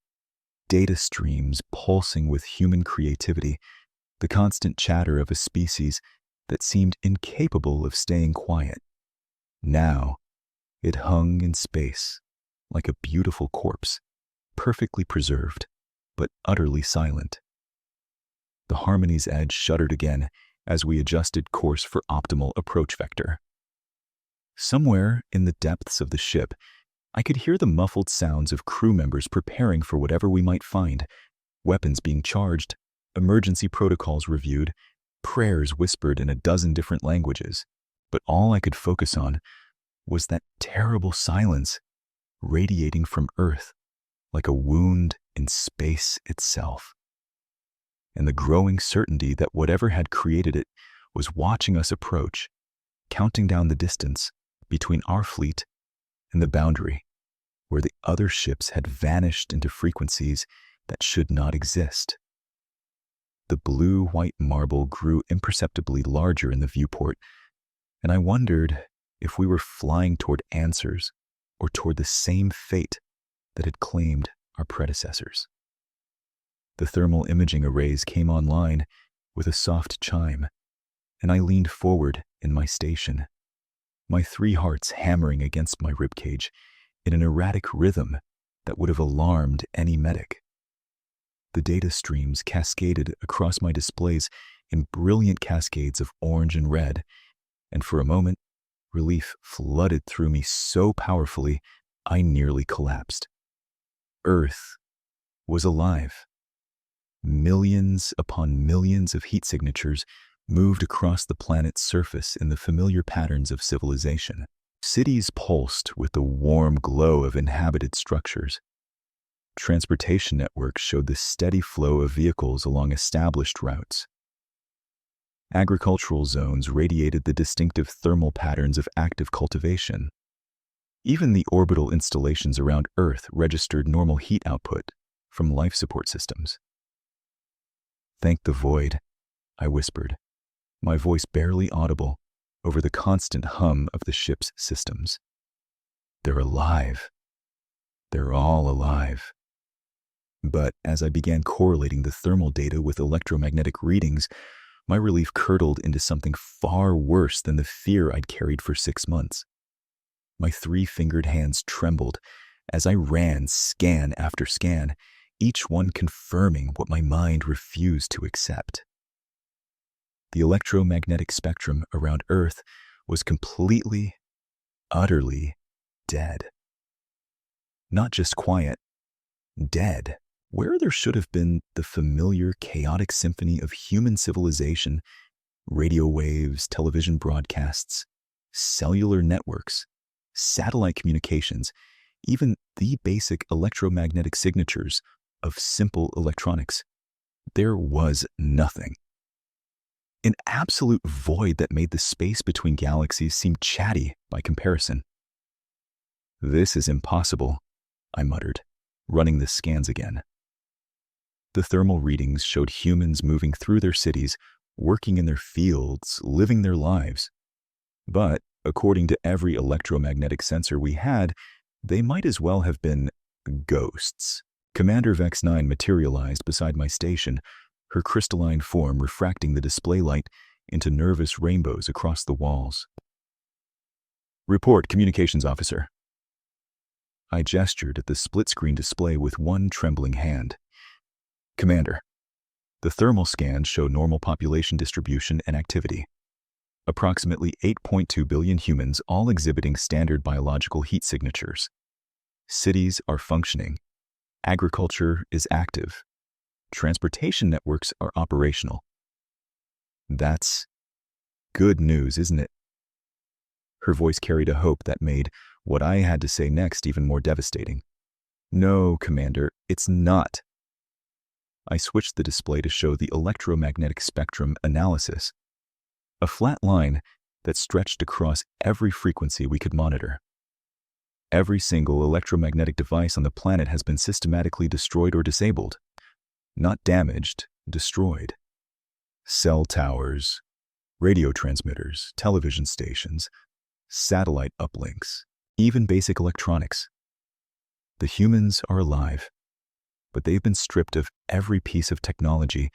data streams pulsing with human creativity, the constant chatter of a species that seemed incapable of staying quiet. Now, it hung in space like a beautiful corpse, perfectly preserved, but utterly silent. The Harmony's edge shuddered again as we adjusted course for optimal approach vector. Somewhere in the depths of the ship, I could hear the muffled sounds of crew members preparing for whatever we might find, weapons being charged, emergency protocols reviewed, prayers whispered in a dozen different languages. But all I could focus on was that terrible silence radiating from Earth like a wound in space itself, and the growing certainty that whatever had created it was watching us approach, counting down the distance between our fleet and the boundary where the other ships had vanished into frequencies that should not exist. The blue-white marble grew imperceptibly larger in the viewport, and I wondered if we were flying toward answers or toward the same fate that had claimed our predecessors. The thermal imaging arrays came online with a soft chime, and I leaned forward in my station, my 3 hearts hammering against my ribcage in an erratic rhythm that would have alarmed any medic. The data streams cascaded across my displays in brilliant cascades of orange and red, and for a moment, relief flooded through me so powerfully I nearly collapsed. Earth was alive. Millions upon millions of heat signatures moved across the planet's surface in the familiar patterns of civilization. Cities pulsed with the warm glow of inhabited structures. Transportation networks showed the steady flow of vehicles along established routes. Agricultural zones radiated the distinctive thermal patterns of active cultivation. Even the orbital installations around Earth registered normal heat output from life support systems. "Thank the void," I whispered, my voice barely audible over the constant hum of the ship's systems. "They're alive. They're all alive." But as I began correlating the thermal data with electromagnetic readings, my relief curdled into something far worse than the fear I'd carried for 6 months. My 3-fingered hands trembled as I ran scan after scan, each one confirming what my mind refused to accept. The electromagnetic spectrum around Earth was completely, utterly dead. Not just quiet, dead. Where there should have been the familiar chaotic symphony of human civilization, radio waves, television broadcasts, cellular networks, satellite communications, even the basic electromagnetic signatures of simple electronics. There was nothing. An absolute void that made the space between galaxies seem chatty by comparison. "This is impossible," I muttered, running the scans again. The thermal readings showed humans moving through their cities, working in their fields, living their lives. But, according to every electromagnetic sensor we had, they might as well have been ghosts. Commander Vex 9 materialized beside my station, her crystalline form refracting the display light into nervous rainbows across the walls. "Report, communications officer." I gestured at the split-screen display with one trembling hand. "Commander, the thermal scans show normal population distribution and activity. Approximately 8.2 billion humans, all exhibiting standard biological heat signatures. Cities are functioning. Agriculture is active. Transportation networks are operational." "That's good news, isn't it?" Her voice carried a hope that made what I had to say next even more devastating. "No, Commander, it's not." I switched the display to show the electromagnetic spectrum analysis, a flat line that stretched across every frequency we could monitor. Every single electromagnetic device on the planet has been systematically destroyed or disabled. Not damaged, destroyed. Cell towers, radio transmitters, television stations, satellite uplinks, even basic electronics. The humans are alive, but they've been stripped of every piece of technology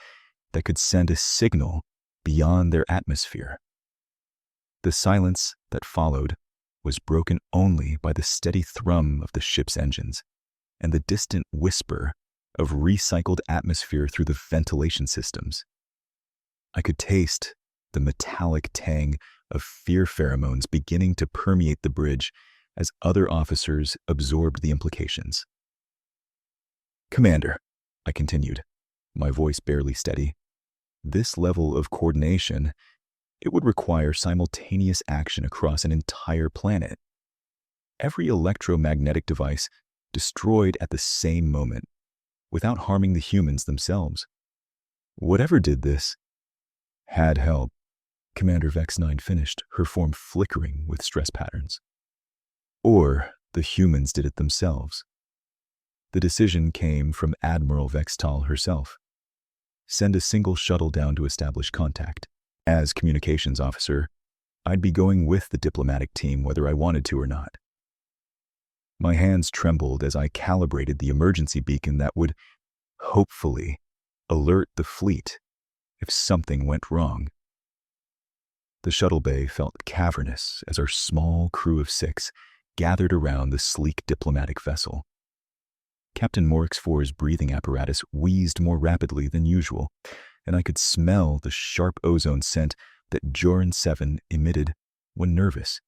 that could send a signal beyond their atmosphere. The silence that followed was broken only by the steady thrum of the ship's engines and the distant whisper of recycled atmosphere through the ventilation systems. I could taste the metallic tang of fear pheromones beginning to permeate the bridge as other officers absorbed the implications. "Commander," I continued, my voice barely steady, "this level of coordination, it would require simultaneous action across an entire planet. Every electromagnetic device destroyed at the same moment, without harming the humans themselves. Whatever did this had help." Commander Vex 9 finished, her form flickering with stress patterns. "Or the humans did it themselves." The decision came from Admiral Vextal herself. "Send a single shuttle down to establish contact. As communications officer, I'd be going with the diplomatic team whether I wanted to or not." My hands trembled as I calibrated the emergency beacon that would, hopefully, alert the fleet if something went wrong. The shuttle bay felt cavernous as our small crew of 6 gathered around the sleek diplomatic vessel. Captain Morix-4's breathing apparatus wheezed more rapidly than usual, and I could smell the sharp ozone scent that Joran 7 emitted when nervous.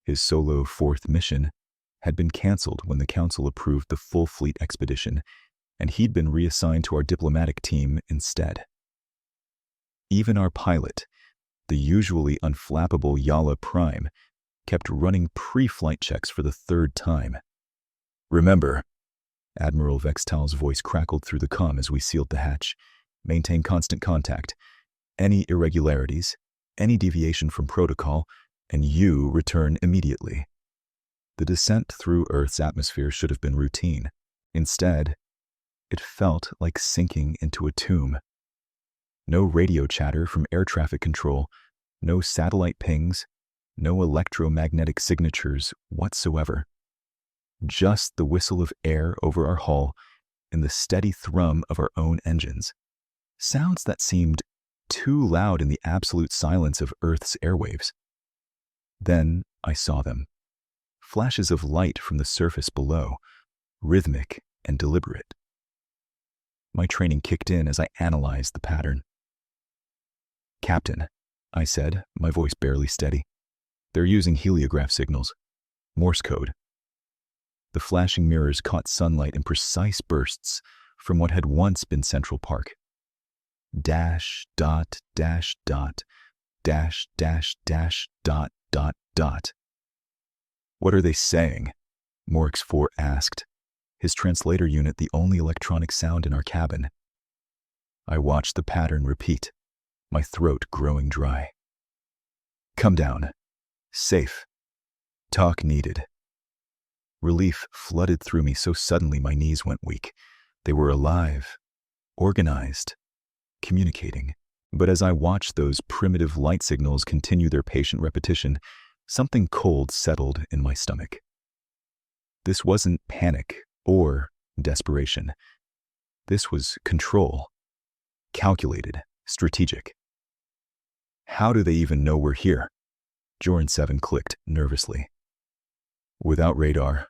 His solo 4th mission had been cancelled when the Council approved the full fleet expedition, and he'd been reassigned to our diplomatic team instead. Even our pilot, the usually unflappable Yala Prime, kept running pre-flight checks for the 3rd time. "Remember," Admiral Vextal's voice crackled through the comm as we sealed the hatch, "maintain constant contact. Any irregularities, any deviation from protocol, and you return immediately." The descent through Earth's atmosphere should have been routine. Instead, it felt like sinking into a tomb. No radio chatter from air traffic control, no satellite pings, no electromagnetic signatures whatsoever. Just the whistle of air over our hull and the steady thrum of our own engines. Sounds that seemed too loud in the absolute silence of Earth's airwaves. Then I saw them. Flashes of light from the surface below, rhythmic and deliberate. My training kicked in as I analyzed the pattern. "Captain," I said, my voice barely steady, "they're using heliograph signals. Morse code." The flashing mirrors caught sunlight in precise bursts from what had once been Central Park. Dash, dot, dash, dot, dash, dash, dash, dot, dot, dot. What are they saying? Morix 4 asked, his translator unit the only electronic sound in our cabin. I watched the pattern repeat, my throat growing dry. Come down. Safe. Talk needed. Relief flooded through me so suddenly my knees went weak. They were alive, organized, communicating. But as I watched those primitive light signals continue their patient repetition, something cold settled in my stomach. This wasn't panic or desperation. This was control. Calculated, strategic. How do they even know we're here? Joran 7 clicked nervously. Without radar,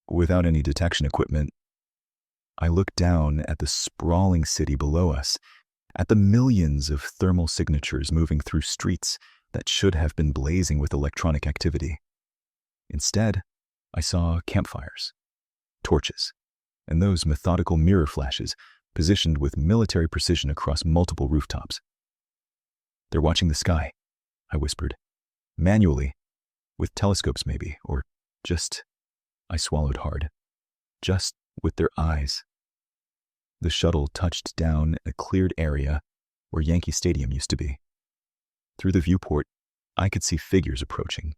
without any detection equipment. I looked down at the sprawling city below us, at the millions of thermal signatures moving through streets that should have been blazing with electronic activity. Instead, I saw campfires, torches, and those methodical mirror flashes positioned with military precision across multiple rooftops. They're watching the sky, I whispered. Manually, with telescopes maybe, or just, I swallowed hard, just with their eyes. The shuttle touched down a cleared area where Yankee Stadium used to be. Through the viewport, I could see figures approaching,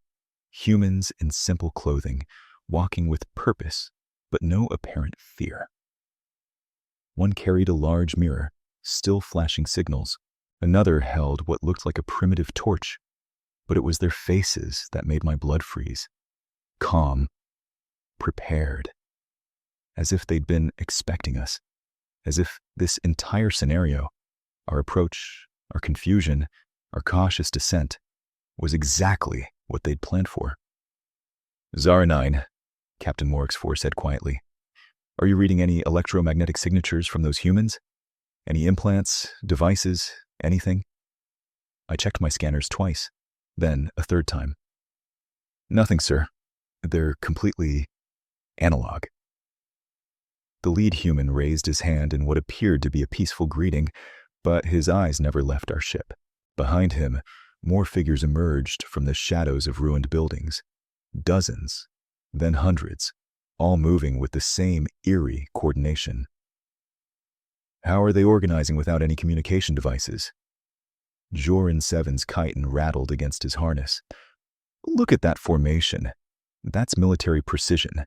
humans in simple clothing, walking with purpose, but no apparent fear. One carried a large mirror, still flashing signals. Another held what looked like a primitive torch, but it was their faces that made my blood freeze. Calm, prepared, as if they'd been expecting us, as if this entire scenario, our approach, our confusion, our cautious descent, was exactly what they'd planned for. Zara 9, Captain Morix 4 said quietly. Are you reading any electromagnetic signatures from those humans? Any implants, devices, anything? I checked my scanners twice, then a third time. Nothing, sir. They're completely analog. The lead human raised his hand in what appeared to be a peaceful greeting, but his eyes never left our ship. Behind him, more figures emerged from the shadows of ruined buildings. Dozens, then hundreds, all moving with the same eerie coordination. How are they organizing without any communication devices? Joran 7's chitin rattled against his harness. Look at that formation. That's military precision.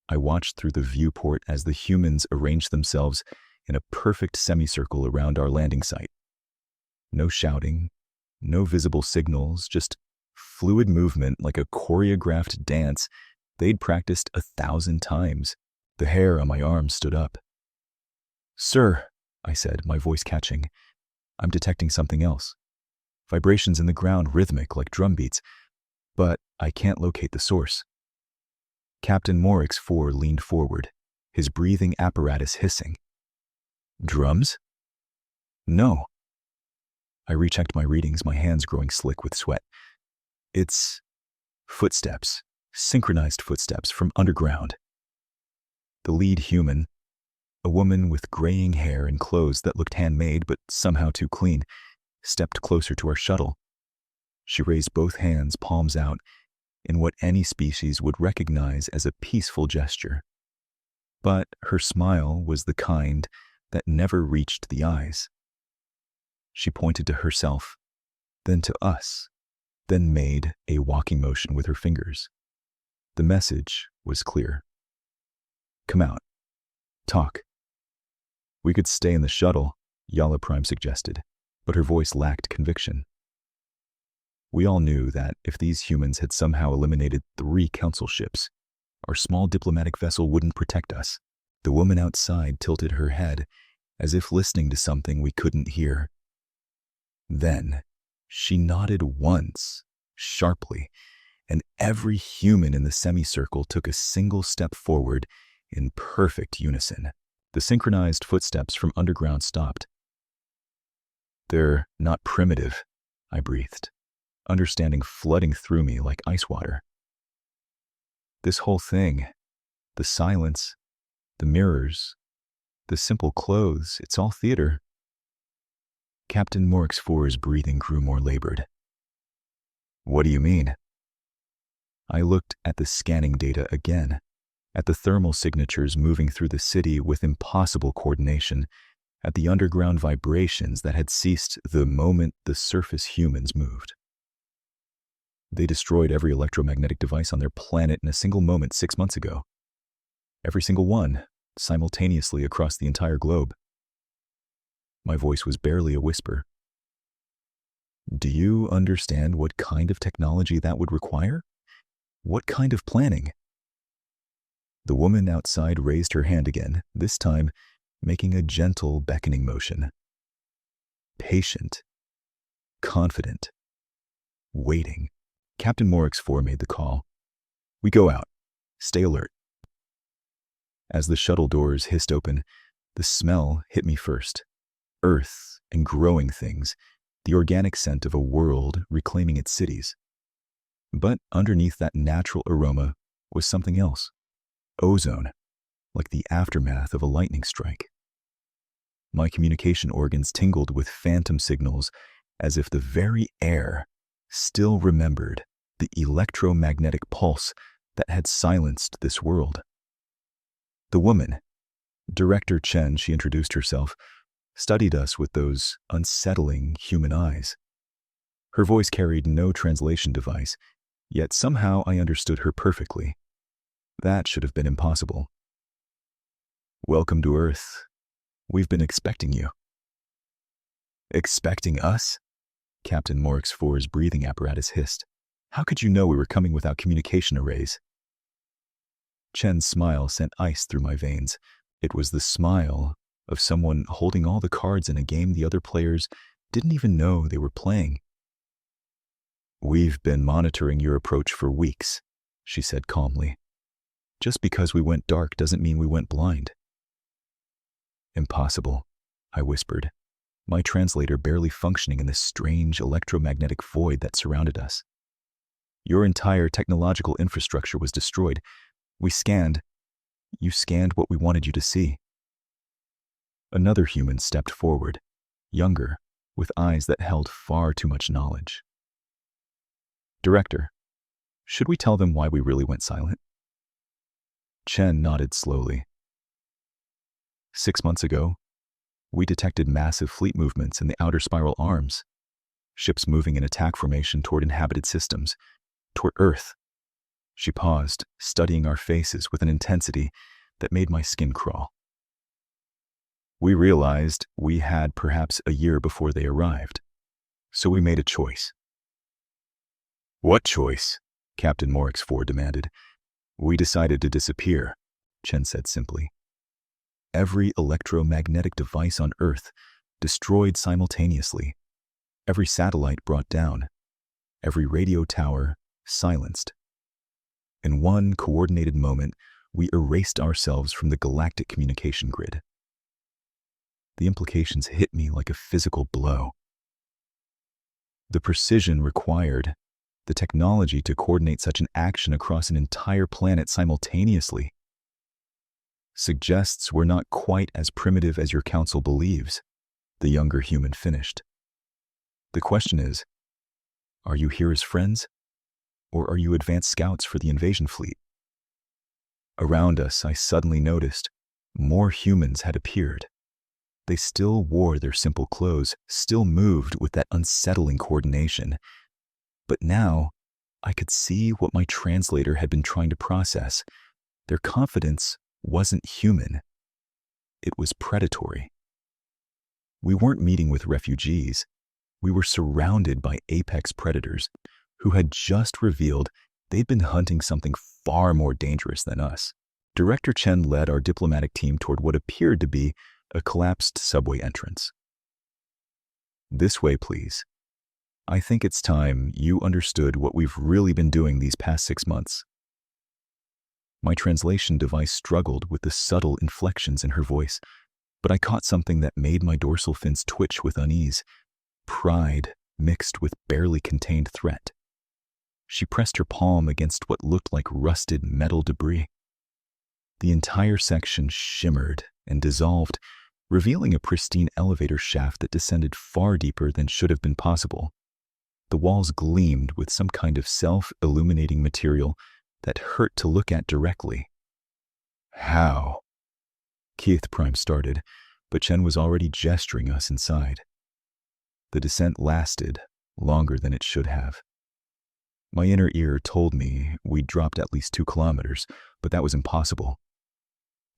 I watched through the viewport as the humans arranged themselves in a perfect semicircle around our landing site. No shouting, no visible signals, just fluid movement like a choreographed dance they'd practiced 1,000 times. The hair on my arm stood up. Sir, I said, my voice catching, I'm detecting something else. Vibrations in the ground rhythmic like drum beats, but I can't locate the source. Captain Morix 4 leaned forward, his breathing apparatus hissing. Drums? No. I rechecked my readings, my hands growing slick with sweat. It's footsteps, synchronized footsteps from underground. The lead human, a woman with graying hair and clothes that looked handmade but somehow too clean, stepped closer to our shuttle. She raised both hands, palms out, in what any species would recognize as a peaceful gesture. But her smile was the kind that never reached the eyes. She pointed to herself, then to us, then made a walking motion with her fingers. The message was clear. Come out. Talk. We could stay in the shuttle, Yala Prime suggested, but her voice lacked conviction. We all knew that if these humans had somehow eliminated 3 council ships, our small diplomatic vessel wouldn't protect us. The woman outside tilted her head, as if listening to something we couldn't hear. Then, she nodded once, sharply, and every human in the semicircle took a single step forward in perfect unison. The synchronized footsteps from underground stopped. They're not primitive, I breathed, understanding flooding through me like ice water. This whole thing, the silence, the mirrors, the simple clothes, it's all theater. Captain Morix 4's breathing grew more labored. What do you mean? I looked at the scanning data again, at the thermal signatures moving through the city with impossible coordination, at the underground vibrations that had ceased the moment the surface humans moved. They destroyed every electromagnetic device on their planet in a single moment 6 months ago. Every single one, simultaneously across the entire globe. My voice was barely a whisper. Do you understand what kind of technology that would require? What kind of planning? The woman outside raised her hand again, this time making a gentle beckoning motion. Patient, confident, waiting. Captain Morix 4 made the call. We go out. Stay alert. As the shuttle doors hissed open, the smell hit me first. Earth and growing things, the organic scent of a world reclaiming its cities. But underneath that natural aroma was something else. Ozone, like the aftermath of a lightning strike. My communication organs tingled with phantom signals as if the very air still remembered the electromagnetic pulse that had silenced this world. The woman, Director Chen, she introduced herself, studied us with those unsettling human eyes. Her voice carried no translation device, yet somehow I understood her perfectly. That should have been impossible. Welcome to Earth. We've been expecting you. Expecting us? Captain Morix 4's breathing apparatus hissed. How could you know we were coming without communication arrays? Chen's smile sent ice through my veins. It was the smile of someone holding all the cards in a game the other players didn't even know they were playing. We've been monitoring your approach for weeks, she said calmly. Just because we went dark doesn't mean we went blind. Impossible, I whispered, my translator barely functioning in the strange electromagnetic void that surrounded us. Your entire technological infrastructure was destroyed. We scanned. You scanned what we wanted you to see. Another human stepped forward, younger, with eyes that held far too much knowledge. Director, should we tell them why we really went silent? Chen nodded slowly. 6 months ago, we detected massive fleet movements in the outer spiral arms, ships moving in attack formation toward inhabited systems, toward Earth. She paused, studying our faces with an intensity that made my skin crawl. We realized we had perhaps a year before they arrived, so we made a choice. What choice? Captain Morix 4 demanded. We decided to disappear, Chen said simply. Every electromagnetic device on Earth destroyed simultaneously, every satellite brought down, every radio tower silenced. In one coordinated moment, we erased ourselves from the galactic communication grid. The implications hit me like a physical blow. The precision required, the technology to coordinate such an action across an entire planet simultaneously, suggests we're not quite as primitive as your council believes, the younger human finished. The question is, are you here as friends, or are you advanced scouts for the invasion fleet? Around us, I suddenly noticed more humans had appeared. They still wore their simple clothes, still moved with that unsettling coordination. But now, I could see what my translator had been trying to process. Their confidence wasn't human. It was predatory. We weren't meeting with refugees. We were surrounded by apex predators who had just revealed they'd been hunting something far more dangerous than us. Director Chen led our diplomatic team toward what appeared to be a collapsed subway entrance. This way, please. I think it's time you understood what we've really been doing these past 6 months. My translation device struggled with the subtle inflections in her voice, but I caught something that made my dorsal fins twitch with unease, pride mixed with barely contained threat. She pressed her palm against what looked like rusted metal debris. The entire section shimmered and dissolved, revealing a pristine elevator shaft that descended far deeper than should have been possible. The walls gleamed with some kind of self-illuminating material that hurt to look at directly. How? Keith Prime started, but Chen was already gesturing us inside. The descent lasted longer than it should have. My inner ear told me we'd dropped at least 2 kilometers, but that was impossible.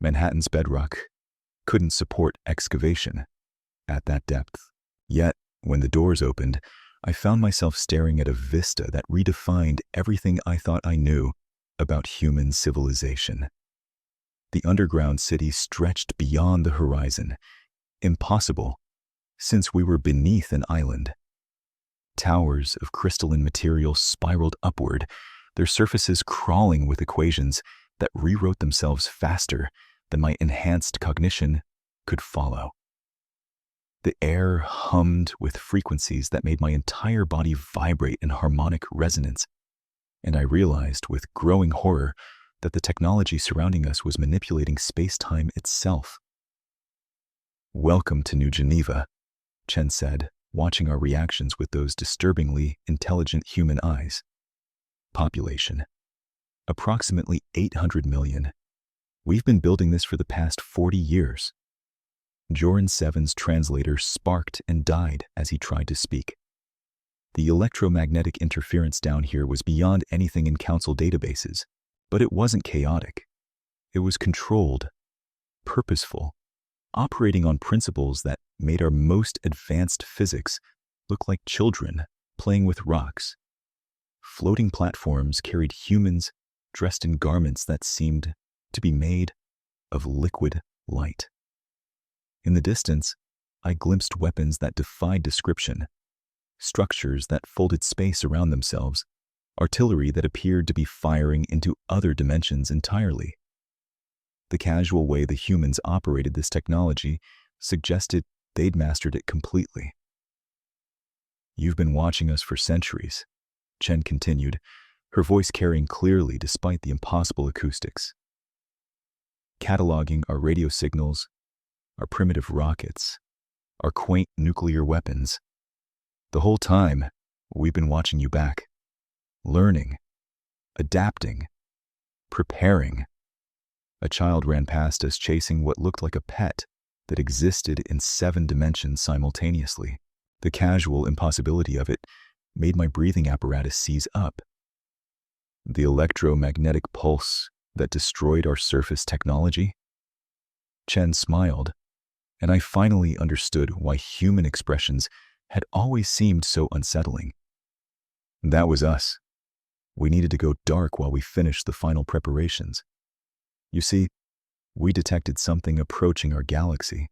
Manhattan's bedrock couldn't support excavation at that depth. Yet, when the doors opened, I found myself staring at a vista that redefined everything I thought I knew about human civilization. The underground city stretched beyond the horizon, impossible since we were beneath an island. Towers of crystalline material spiraled upward, their surfaces crawling with equations that rewrote themselves faster than my enhanced cognition could follow. The air hummed with frequencies that made my entire body vibrate in harmonic resonance, and I realized with growing horror that the technology surrounding us was manipulating space-time itself. "Welcome to New Geneva," Chen said, watching our reactions with those disturbingly intelligent human eyes. Population: approximately 800 million. We've been building this for the past 40 years. Joran 7's translator sparked and died as he tried to speak. The electromagnetic interference down here was beyond anything in council databases, but it wasn't chaotic. It was controlled, purposeful, operating on principles that made our most advanced physics look like children playing with rocks. Floating platforms carried humans dressed in garments that seemed to be made of liquid light. In the distance, I glimpsed weapons that defied description, structures that folded space around themselves, artillery that appeared to be firing into other dimensions entirely. The casual way the humans operated this technology suggested they'd mastered it completely. "You've been watching us for centuries," Chen continued, her voice carrying clearly despite the impossible acoustics. "Cataloging our radio signals, our primitive rockets, our quaint nuclear weapons. The whole time, we've been watching you back, learning, adapting, preparing." A child ran past us chasing what looked like a pet that existed in 7 dimensions simultaneously. The casual impossibility of it made my breathing apparatus seize up. The electromagnetic pulse that destroyed our surface technology? Chen smiled, and I finally understood why human expressions had always seemed so unsettling. That was us. We needed to go dark while we finished the final preparations. You see, we detected something approaching our galaxy,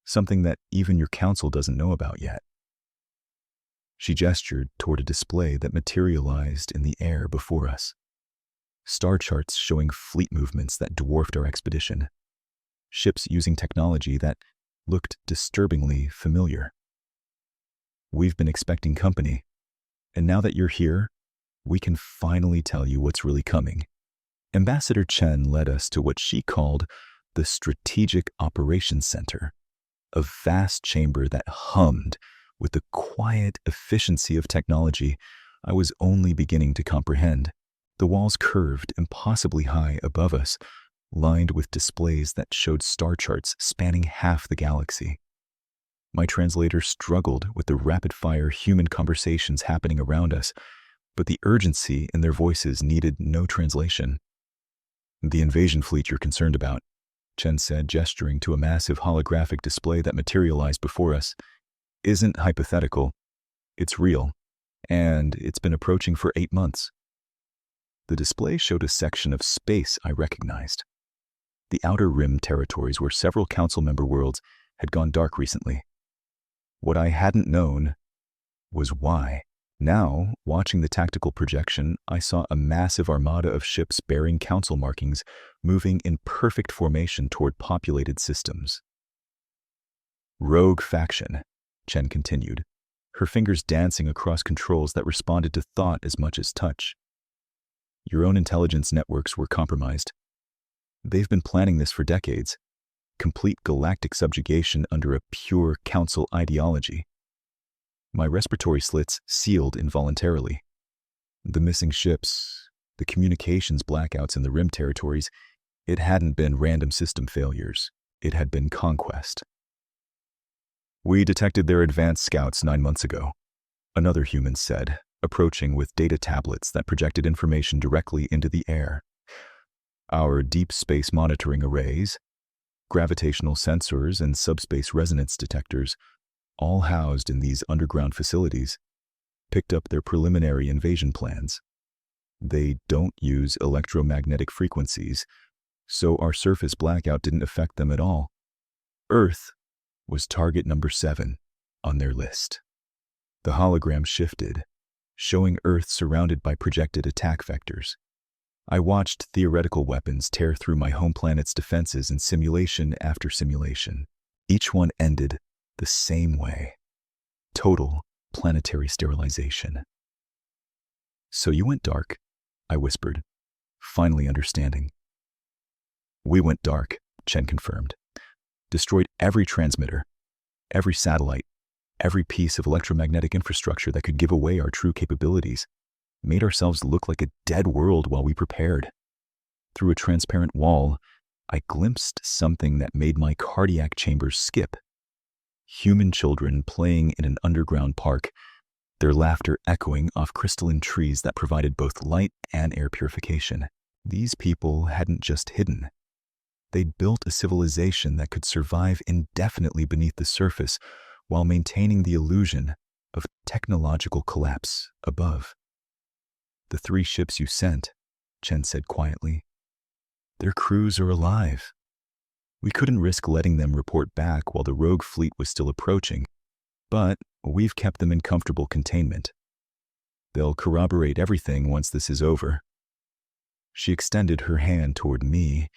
something that even your council doesn't know about yet. She gestured toward a display that materialized in the air before us. Star charts showing fleet movements that dwarfed our expedition. Ships using technology that looked disturbingly familiar. We've been expecting company, and now that you're here, we can finally tell you what's really coming. Ambassador Chen led us to what she called the Strategic Operations Center, a vast chamber that hummed with the quiet efficiency of technology I was only beginning to comprehend. The walls curved impossibly high above us, lined with displays that showed star charts spanning half the galaxy. My translator struggled with the rapid-fire human conversations happening around us, but the urgency in their voices needed no translation. "The invasion fleet you're concerned about," Chen said, gesturing to a massive holographic display that materialized before us, "isn't hypothetical. It's real, and it's been approaching for 8 months. The display showed a section of space I recognized. The Outer Rim territories where several council member worlds had gone dark recently. What I hadn't known was why. Now, watching the tactical projection, I saw a massive armada of ships bearing council markings moving in perfect formation toward populated systems. "Rogue faction," Chen continued, her fingers dancing across controls that responded to thought as much as touch. "Your own intelligence networks were compromised. They've been planning this for decades. Complete galactic subjugation under a pure council ideology. My respiratory slits sealed involuntarily. The missing ships, the communications blackouts in the rim territories, it hadn't been random system failures. It had been conquest. "We detected their advanced scouts 9 months ago," another human said, approaching with data tablets that projected information directly into the air. "Our deep space monitoring arrays, gravitational sensors, and subspace resonance detectors, all housed in these underground facilities, picked up their preliminary invasion plans. They don't use electromagnetic frequencies, so our surface blackout didn't affect them at all. Earth was target number 7 on their list." The hologram shifted, showing Earth surrounded by projected attack vectors. I watched theoretical weapons tear through my home planet's defenses in simulation after simulation. Each one ended the same way: total planetary sterilization. "So you went dark," I whispered, finally understanding. "We went dark," Chen confirmed. "Destroyed every transmitter, every satellite, every piece of electromagnetic infrastructure that could give away our true capabilities. Made ourselves look like a dead world while we prepared. Through a transparent wall, I glimpsed something that made my cardiac chambers skip. Human children playing in an underground park, their laughter echoing off crystalline trees that provided both light and air purification. These people hadn't just hidden. They'd built a civilization that could survive indefinitely beneath the surface while maintaining the illusion of technological collapse above. "The 3 ships you sent," Chen said quietly, "their crews are alive. We couldn't risk letting them report back while the rogue fleet was still approaching, but we've kept them in comfortable containment. They'll corroborate everything once this is over." She extended her hand toward me,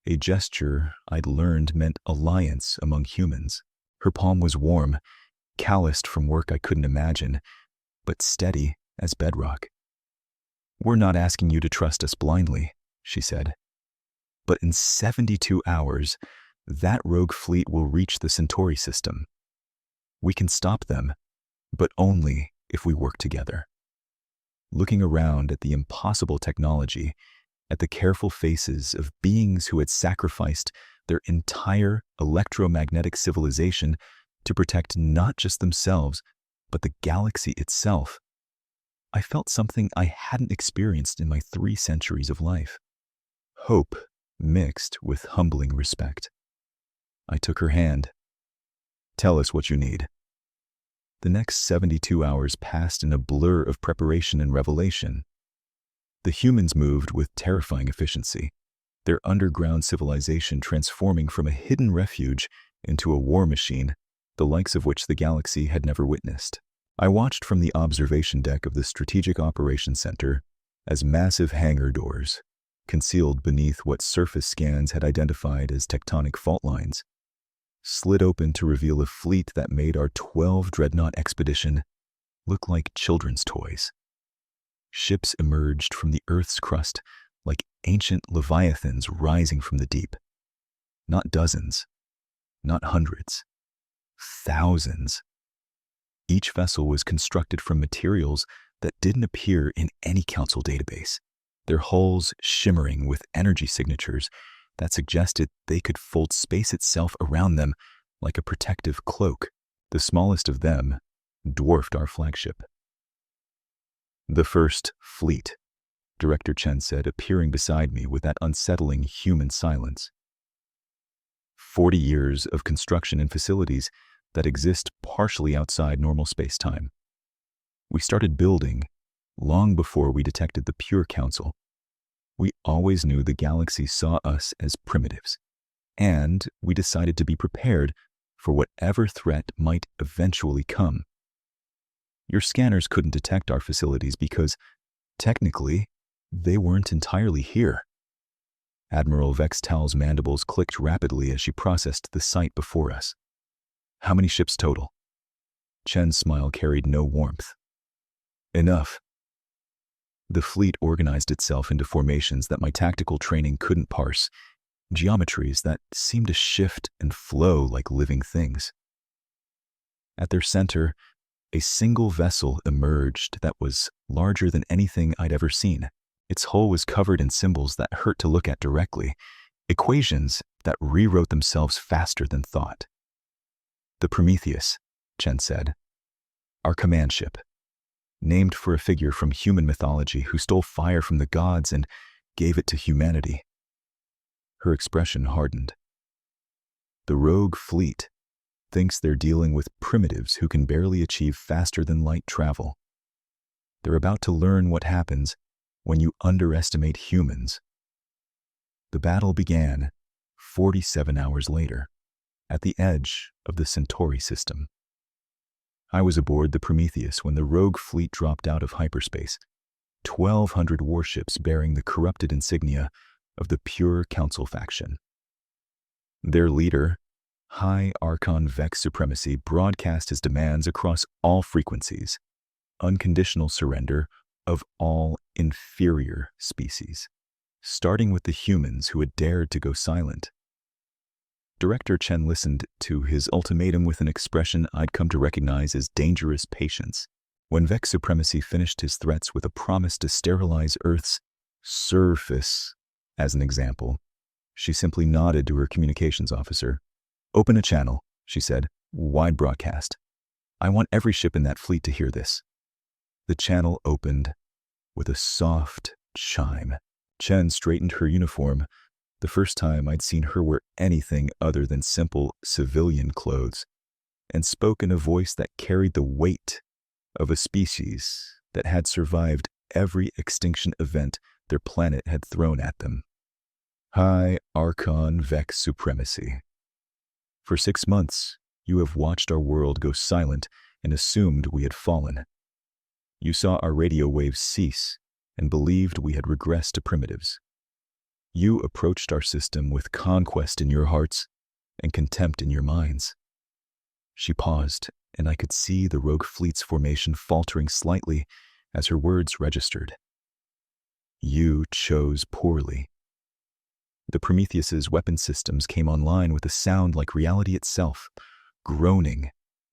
a gesture I'd learned meant alliance among humans. Her palm was warm, calloused from work I couldn't imagine, but steady as bedrock. "We're not asking you to trust us blindly," she said. "But in 72 hours, that rogue fleet will reach the Centauri system. We can stop them, but only if we work together." Looking around at the impossible technology, at the careful faces of beings who had sacrificed their entire electromagnetic civilization to protect not just themselves, but the galaxy itself, I felt something I hadn't experienced in my 3 centuries of life. Hope mixed with humbling respect. I took her hand. "Tell us what you need." The next 72 hours passed in a blur of preparation and revelation. The humans moved with terrifying efficiency, their underground civilization transforming from a hidden refuge into a war machine, the likes of which the galaxy had never witnessed. I watched from the observation deck of the Strategic Operations Center as massive hangar doors, concealed beneath what surface scans had identified as tectonic fault lines, slid open to reveal a fleet that made our 12 dreadnought expedition look like children's toys. Ships emerged from the Earth's crust like ancient leviathans rising from the deep. Not dozens, not hundreds, thousands. Each vessel was constructed from materials that didn't appear in any council database, their hulls shimmering with energy signatures that suggested they could fold space itself around them like a protective cloak. The smallest of them dwarfed our flagship. "The first fleet," Director Chen said, appearing beside me with that unsettling human silence. 40 years of construction and facilities that exist partially outside normal space-time. We started building long before we detected the pure council. We always knew the galaxy saw us as primitives, and we decided to be prepared for whatever threat might eventually come. Your scanners couldn't detect our facilities because, technically, they weren't entirely here. Admiral Vextal's mandibles clicked rapidly as she processed the sight before us. "How many ships total?" Chen's smile carried no warmth. "Enough." The fleet organized itself into formations that my tactical training couldn't parse, geometries that seemed to shift and flow like living things. At their center, a single vessel emerged that was larger than anything I'd ever seen. Its hull was covered in symbols that hurt to look at directly, equations that rewrote themselves faster than thought. "The Prometheus," Chen said. "Our command ship. Named for a figure from human mythology who stole fire from the gods and gave it to humanity." Her expression hardened. "The rogue fleet thinks they're dealing with primitives who can barely achieve faster-than-light travel. They're about to learn what happens when you underestimate humans." The battle began 47 hours later, at the edge of the Centauri system. I was aboard the Prometheus when the rogue fleet dropped out of hyperspace, 1,200 warships bearing the corrupted insignia of the Pure Council faction. Their leader, High Archon Vex Supremacy, broadcast his demands across all frequencies: unconditional surrender of all inferior species, starting with the humans who had dared to go silent. Director Chen listened to his ultimatum with an expression I'd come to recognize as dangerous patience. When Vex Supremacy finished his threats with a promise to sterilize Earth's surface, as an example, she simply nodded to her communications officer. "Open a channel," she said, "wide broadcast. I want every ship in that fleet to hear this." The channel opened with a soft chime. Chen straightened her uniform, the first time I'd seen her wear anything other than simple civilian clothes, and spoke in a voice that carried the weight of a species that had survived every extinction event their planet had thrown at them. "High Archon Vex Supremacy. For 6 months, you have watched our world go silent and assumed we had fallen. You saw our radio waves cease and believed we had regressed to primitives. You approached our system with conquest in your hearts and contempt in your minds." She paused, and I could see the rogue fleet's formation faltering slightly as her words registered. "You chose poorly." The Prometheus's weapon systems came online with a sound like reality itself, groaning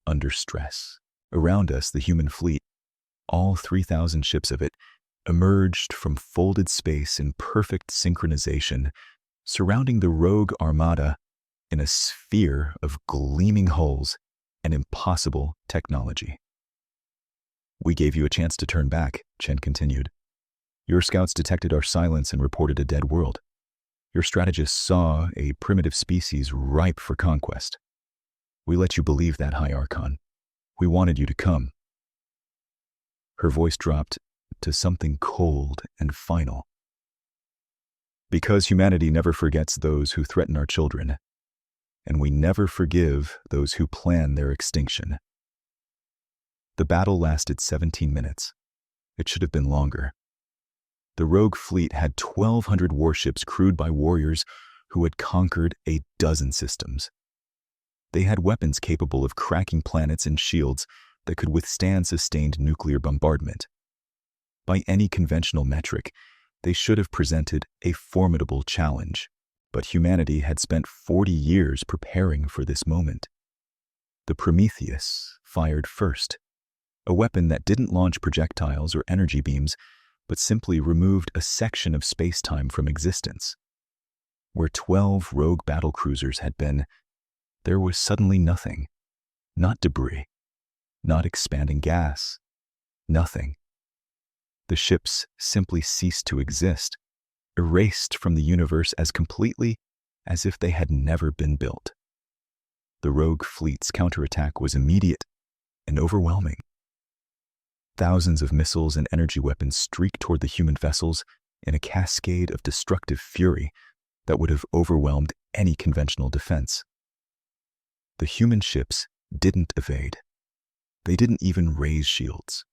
under stress. Around us, the human fleet, all 3,000 ships of it, emerged from folded space in perfect synchronization, surrounding the rogue armada in a sphere of gleaming hulls and impossible technology. "We gave you a chance to turn back," Chen continued. "Your scouts detected our silence and reported a dead world. Your strategists saw a primitive species ripe for conquest. We let you believe that, High Archon. We wanted you to come." Her voice dropped to something cold and final. "Because humanity never forgets those who threaten our children, and we never forgive those who plan their extinction." The battle lasted 17 minutes. It should have been longer. The rogue fleet had 1,200 warships crewed by warriors who had conquered a dozen systems. They had weapons capable of cracking planets and shields that could withstand sustained nuclear bombardment. By any conventional metric, they should have presented a formidable challenge, but humanity had spent 40 years preparing for this moment. The Prometheus fired first, a weapon that didn't launch projectiles or energy beams, but simply removed a section of space-time from existence. Where 12 rogue battlecruisers had been, there was suddenly nothing. Not debris, not expanding gas, nothing. The ships simply ceased to exist, erased from the universe as completely as if they had never been built. The rogue fleet's counterattack was immediate and overwhelming. Thousands of missiles and energy weapons streaked toward the human vessels in a cascade of destructive fury that would have overwhelmed any conventional defense. The human ships didn't evade. They didn't even raise shields.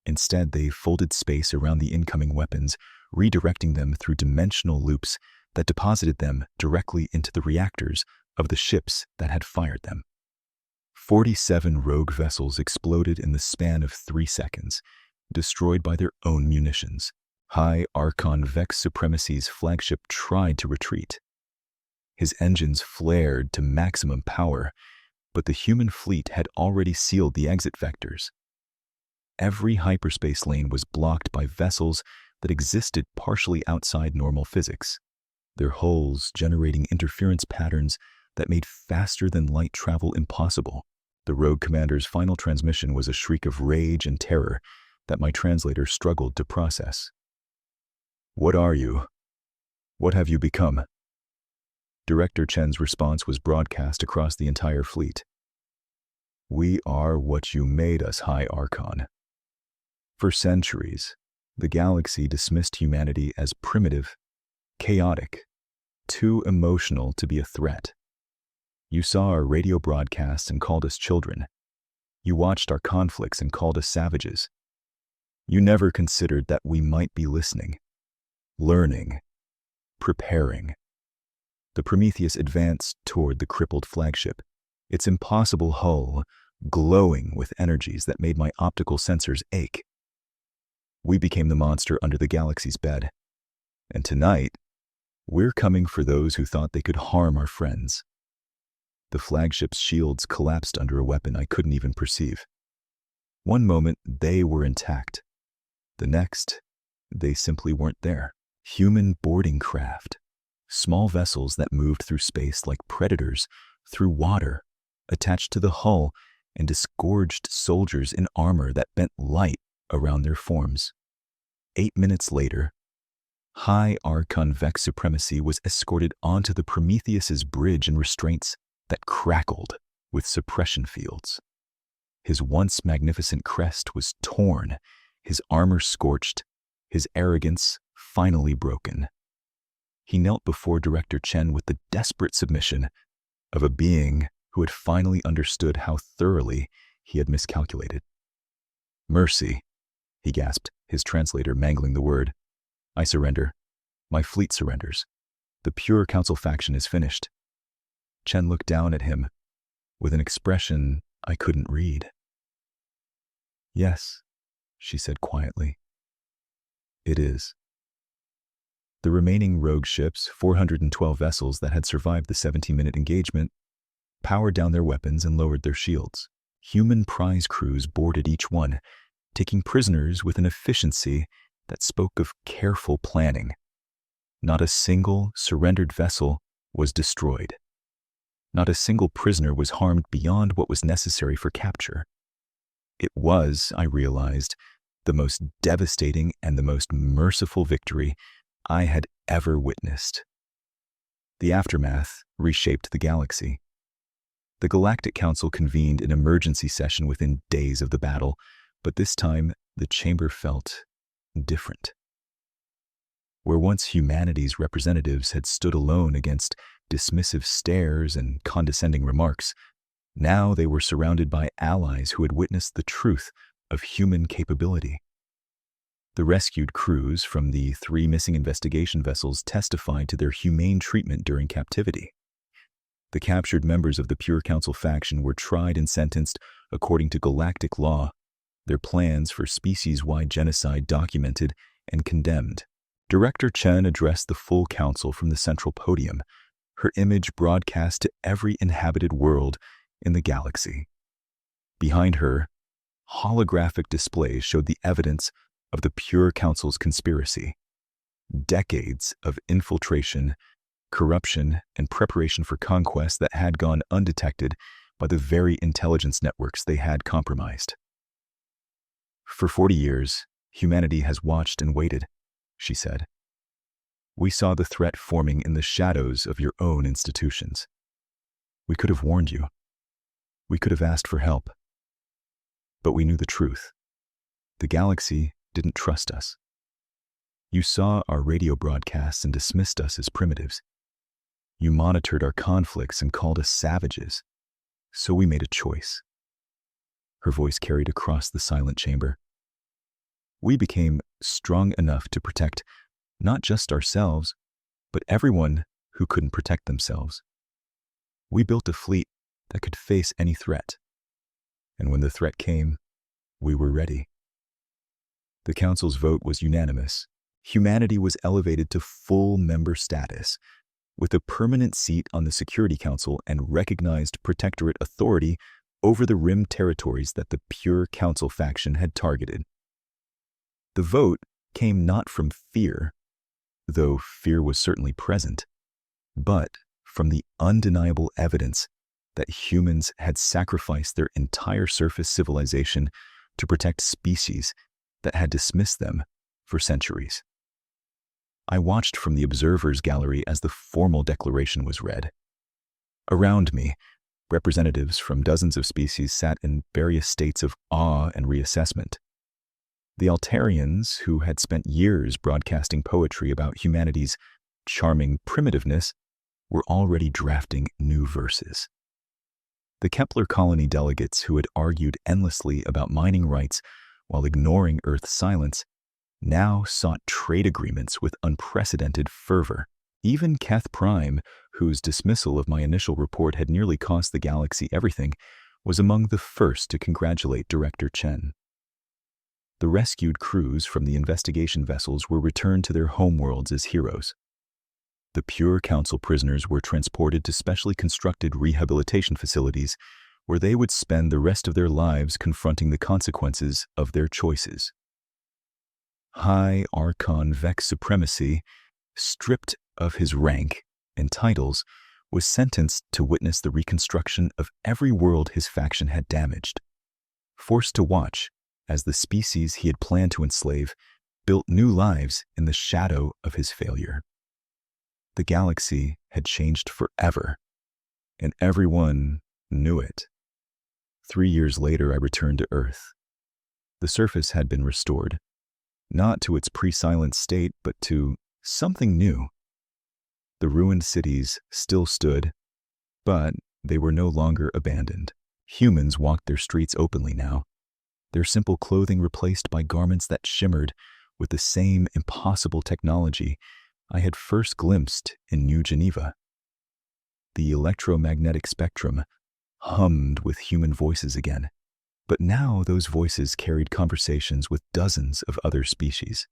Instead, they folded space around the incoming weapons, redirecting them through dimensional loops that deposited them directly into the reactors of the ships that had fired them. 47 rogue vessels exploded in the span of 3 seconds, destroyed by their own munitions. High Archon Vex Supremacy's flagship tried to retreat. His engines flared to maximum power, but the human fleet had already sealed the exit vectors. Every hyperspace lane was blocked by vessels that existed partially outside normal physics, their hulls generating interference patterns that made faster-than-light travel impossible. The rogue commander's final transmission was a shriek of rage and terror that my translator struggled to process. "What are you? What have you become?" Director Chen's response was broadcast across the entire fleet. "We are what you made us, High Archon." For centuries, the galaxy dismissed humanity as primitive, chaotic, too emotional to be a threat. You saw our radio broadcasts and called us children. You watched our conflicts and called us savages. You never considered that we might be listening, learning, preparing. The Prometheus advanced toward the crippled flagship, its impossible hull glowing with energies that made my optical sensors ache. We became the monster under the galaxy's bed. And tonight, we're coming for those who thought they could harm our friends. The flagship's shields collapsed under a weapon I couldn't even perceive. One moment, they were intact. The next, they simply weren't there. Human boarding craft, small vessels that moved through space like predators through water, attached to the hull and disgorged soldiers in armor that bent light around their forms. 8 minutes later, High Archon Vex Supremacy was escorted onto the Prometheus's bridge and restraints that crackled with suppression fields. His once magnificent crest was torn, his armor scorched, his arrogance finally broken. He knelt before Director Chen with the desperate submission of a being who had finally understood how thoroughly he had miscalculated. "Mercy," he gasped, his translator mangling the word. "I surrender. My fleet surrenders. The Pure Council faction is finished." Chen looked down at him with an expression I couldn't read. "Yes," she said quietly. "It is." The remaining rogue ships, 412 vessels that had survived the 17-minute engagement, powered down their weapons and lowered their shields. Human prize crews boarded each one, taking prisoners with an efficiency that spoke of careful planning. Not a single surrendered vessel was destroyed. Not a single prisoner was harmed beyond what was necessary for capture. It was, I realized, the most devastating and the most merciful victory I had ever witnessed. The aftermath reshaped the galaxy. The Galactic Council convened an emergency session within days of the battle, but this time the chamber felt different. Where once humanity's representatives had stood alone against dismissive stares and condescending remarks, now they were surrounded by allies who had witnessed the truth of human capability. The rescued crews from the 3 missing investigation vessels testified to their humane treatment during captivity. The captured members of the Pure Council faction were tried and sentenced according to galactic law, their plans for species-wide genocide documented and condemned. Director Chen addressed the full council from the central podium, her image broadcast to every inhabited world in the galaxy. Behind her, holographic displays showed the evidence of the Pure Council's conspiracy. Decades of infiltration, corruption, and preparation for conquest that had gone undetected by the very intelligence networks they had compromised. "For 40 years, humanity has watched and waited," she said. "We saw the threat forming in the shadows of your own institutions. We could have warned you. We could have asked for help. But we knew the truth. The galaxy didn't trust us. You saw our radio broadcasts and dismissed us as primitives. You monitored our conflicts and called us savages. So we made a choice." Her voice carried across the silent chamber. "We became strong enough to protect not just ourselves, but everyone who couldn't protect themselves. We built a fleet that could face any threat. And when the threat came, we were ready." The Council's vote was unanimous. Humanity was elevated to full member status. with a permanent seat on the Security Council and recognized protectorate authority over the rim territories that the Pure Council faction had targeted. The vote came not from fear, though fear was certainly present, but from the undeniable evidence that humans had sacrificed their entire surface civilization to protect species that had dismissed them for centuries. I watched from the observer's gallery as the formal declaration was read. Around me, representatives from dozens of species sat in various states of awe and reassessment. The Altarians, who had spent years broadcasting poetry about humanity's charming primitiveness, were already drafting new verses. The Kepler colony delegates, who had argued endlessly about mining rights while ignoring Earth's silence, now sought trade agreements with unprecedented fervor. Even Keth Prime, whose dismissal of my initial report had nearly cost the galaxy everything, was among the first to congratulate Director Chen. The rescued crews from the investigation vessels were returned to their homeworlds as heroes. The Pure Council prisoners were transported to specially constructed rehabilitation facilities where they would spend the rest of their lives confronting the consequences of their choices. High Archon Vex Supremacy, stripped of his rank and titles, was sentenced to witness the reconstruction of every world his faction had damaged, forced to watch as the species he had planned to enslave built new lives in the shadow of his failure. The galaxy had changed forever, and everyone knew it. 3 years later, I returned to Earth. The surface had been restored, not to its pre-silent state, but to something new. The ruined cities still stood, but they were no longer abandoned. Humans walked their streets openly now, their simple clothing replaced by garments that shimmered with the same impossible technology I had first glimpsed in New Geneva. The electromagnetic spectrum hummed with human voices again, but now those voices carried conversations with dozens of other species.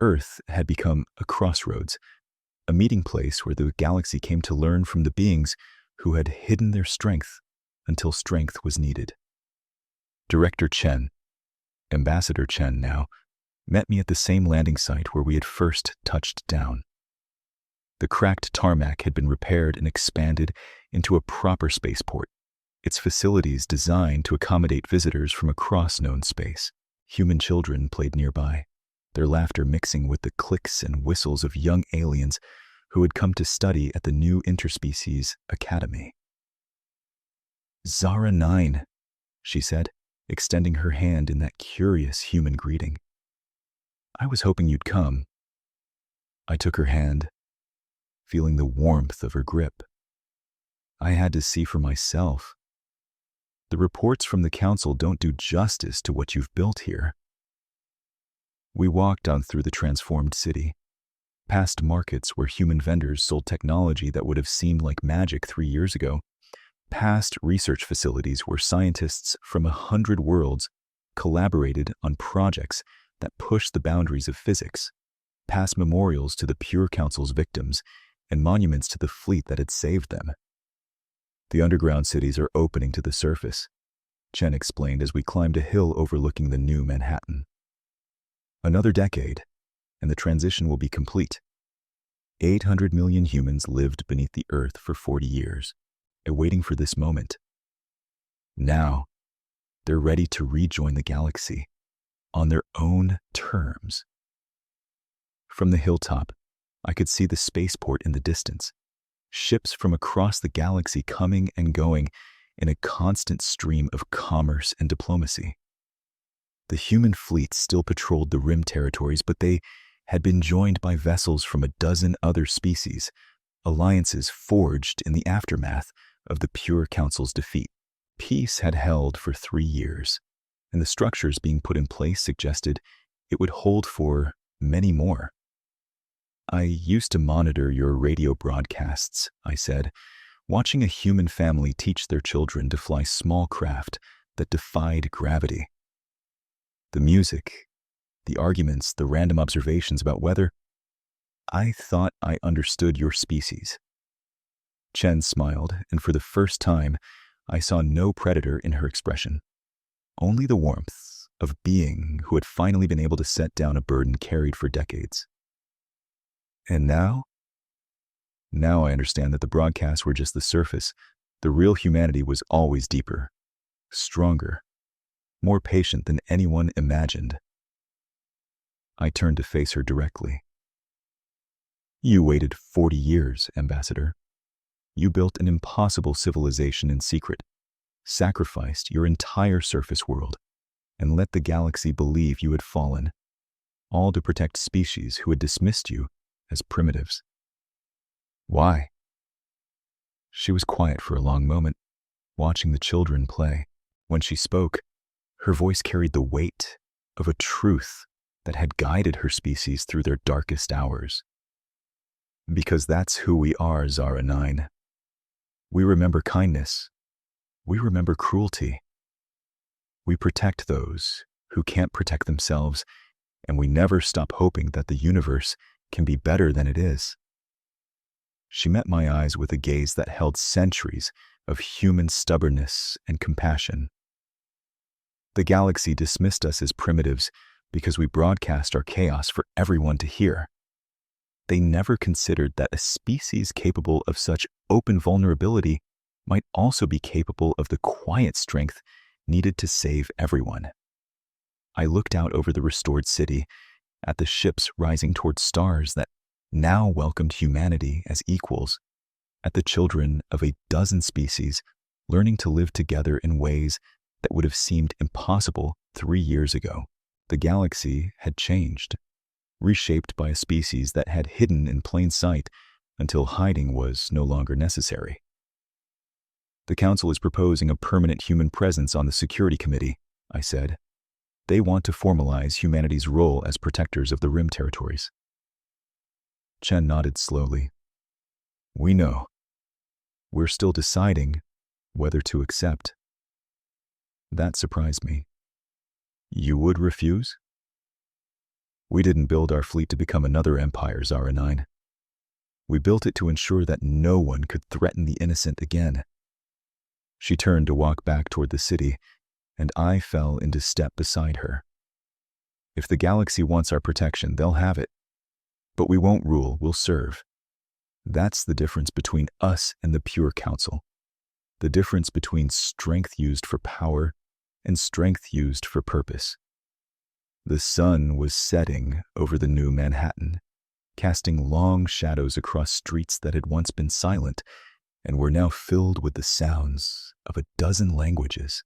Earth had become a crossroads, a meeting place where the galaxy came to learn from the beings who had hidden their strength until strength was needed. Director Chen, Ambassador Chen now, met me at the same landing site where we had first touched down. The cracked tarmac had been repaired and expanded into a proper spaceport, its facilities designed to accommodate visitors from across known space. Human children played nearby, their laughter mixing with the clicks and whistles of young aliens who had come to study at the new Interspecies Academy. Zara 9, she said, extending her hand in that curious human greeting. I was hoping you'd come. I took her hand, feeling the warmth of her grip. I had to see for myself. The reports from the council don't do justice to what you've built here. We walked on through the transformed city, past markets where human vendors sold technology that would have seemed like magic 3 years ago, past research facilities where scientists from 100 worlds collaborated on projects that pushed the boundaries of physics, past memorials to the Pure Council's victims and monuments to the fleet that had saved them. The underground cities are opening to the surface, Chen explained as we climbed a hill overlooking the new Manhattan. Another decade, and the transition will be complete. 800 million humans lived beneath the Earth for 40 years, awaiting for this moment. Now, they're ready to rejoin the galaxy on their own terms. From the hilltop, I could see the spaceport in the distance, ships from across the galaxy coming and going in a constant stream of commerce and diplomacy. The human fleet still patrolled the rim territories, but they had been joined by vessels from a dozen other species, alliances forged in the aftermath of the Pure Council's defeat. Peace had held for 3 years, and the structures being put in place suggested it would hold for many more. I used to monitor your radio broadcasts, I said, watching a human family teach their children to fly small craft that defied gravity. The music, the arguments, the random observations about weather, I thought I understood your species." Chen smiled, and for the first time, I saw no predator in her expression. Only the warmth of being who had finally been able to set down a burden carried for decades. And now? Now I understand that the broadcasts were just the surface. The real humanity was always deeper, stronger, more patient than anyone imagined. I turned to face her directly. "You waited 40 years, Ambassador. You built an impossible civilization in secret, sacrificed your entire surface world, and let the galaxy believe you had fallen, all to protect species who had dismissed you as primitives. Why?" She was quiet for a long moment, watching the children play. When she spoke, her voice carried the weight of a truth that had guided her species through their darkest hours. "Because that's who we are, Zara 9. We remember kindness. We remember cruelty. We protect those who can't protect themselves, and we never stop hoping that the universe can be better than it is." She met my eyes with a gaze that held centuries of human stubbornness and compassion. "The galaxy dismissed us as primitives because we broadcast our chaos for everyone to hear. They never considered that a species capable of such open vulnerability might also be capable of the quiet strength needed to save everyone." I looked out over the restored city, at the ships rising toward stars that now welcomed humanity as equals, at the children of a dozen species learning to live together in ways that would have seemed impossible 3 years ago. The galaxy had changed, reshaped by a species that had hidden in plain sight until hiding was no longer necessary. "The Council is proposing a permanent human presence on the Security Committee," I said. "They want to formalize humanity's role as protectors of the Rim territories." Chen nodded slowly. "We know. We're still deciding whether to accept." That surprised me. "You would refuse?" "We didn't build our fleet to become another empire, Zara 9. We built it to ensure that no one could threaten the innocent again." She turned to walk back toward the city, and I fell into step beside her. "If the galaxy wants our protection, they'll have it. But we won't rule, we'll serve. That's the difference between us and the pure Council. The difference between strength used for power and strength used for purpose." The sun was setting over the new Manhattan, casting long shadows across streets that had once been silent and were now filled with the sounds of a dozen languages,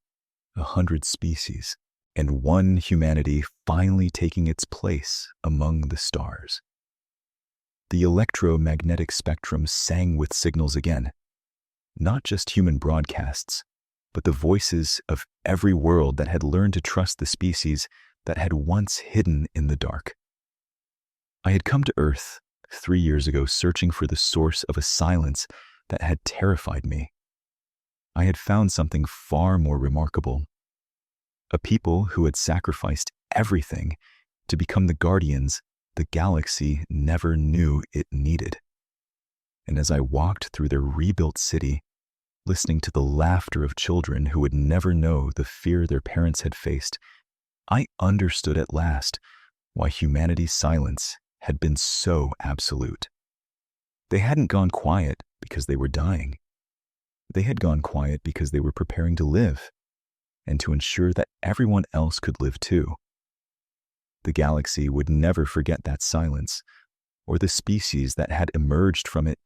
100 species, and one humanity finally taking its place among the stars. The electromagnetic spectrum sang with signals again, not just human broadcasts, but the voices of every world that had learned to trust the species that had once hidden in the dark. I had come to Earth 3 years ago searching for the source of a silence that had terrified me. I had found something far more remarkable. A people who had sacrificed everything to become the guardians the galaxy never knew it needed. And as I walked through their rebuilt city, listening to the laughter of children who would never know the fear their parents had faced, I understood at last why humanity's silence had been so absolute. They hadn't gone quiet because they were dying. They had gone quiet because they were preparing to live, and to ensure that everyone else could live too. The galaxy would never forget that silence, or the species that had emerged from it,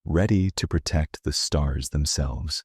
ready to protect the stars themselves.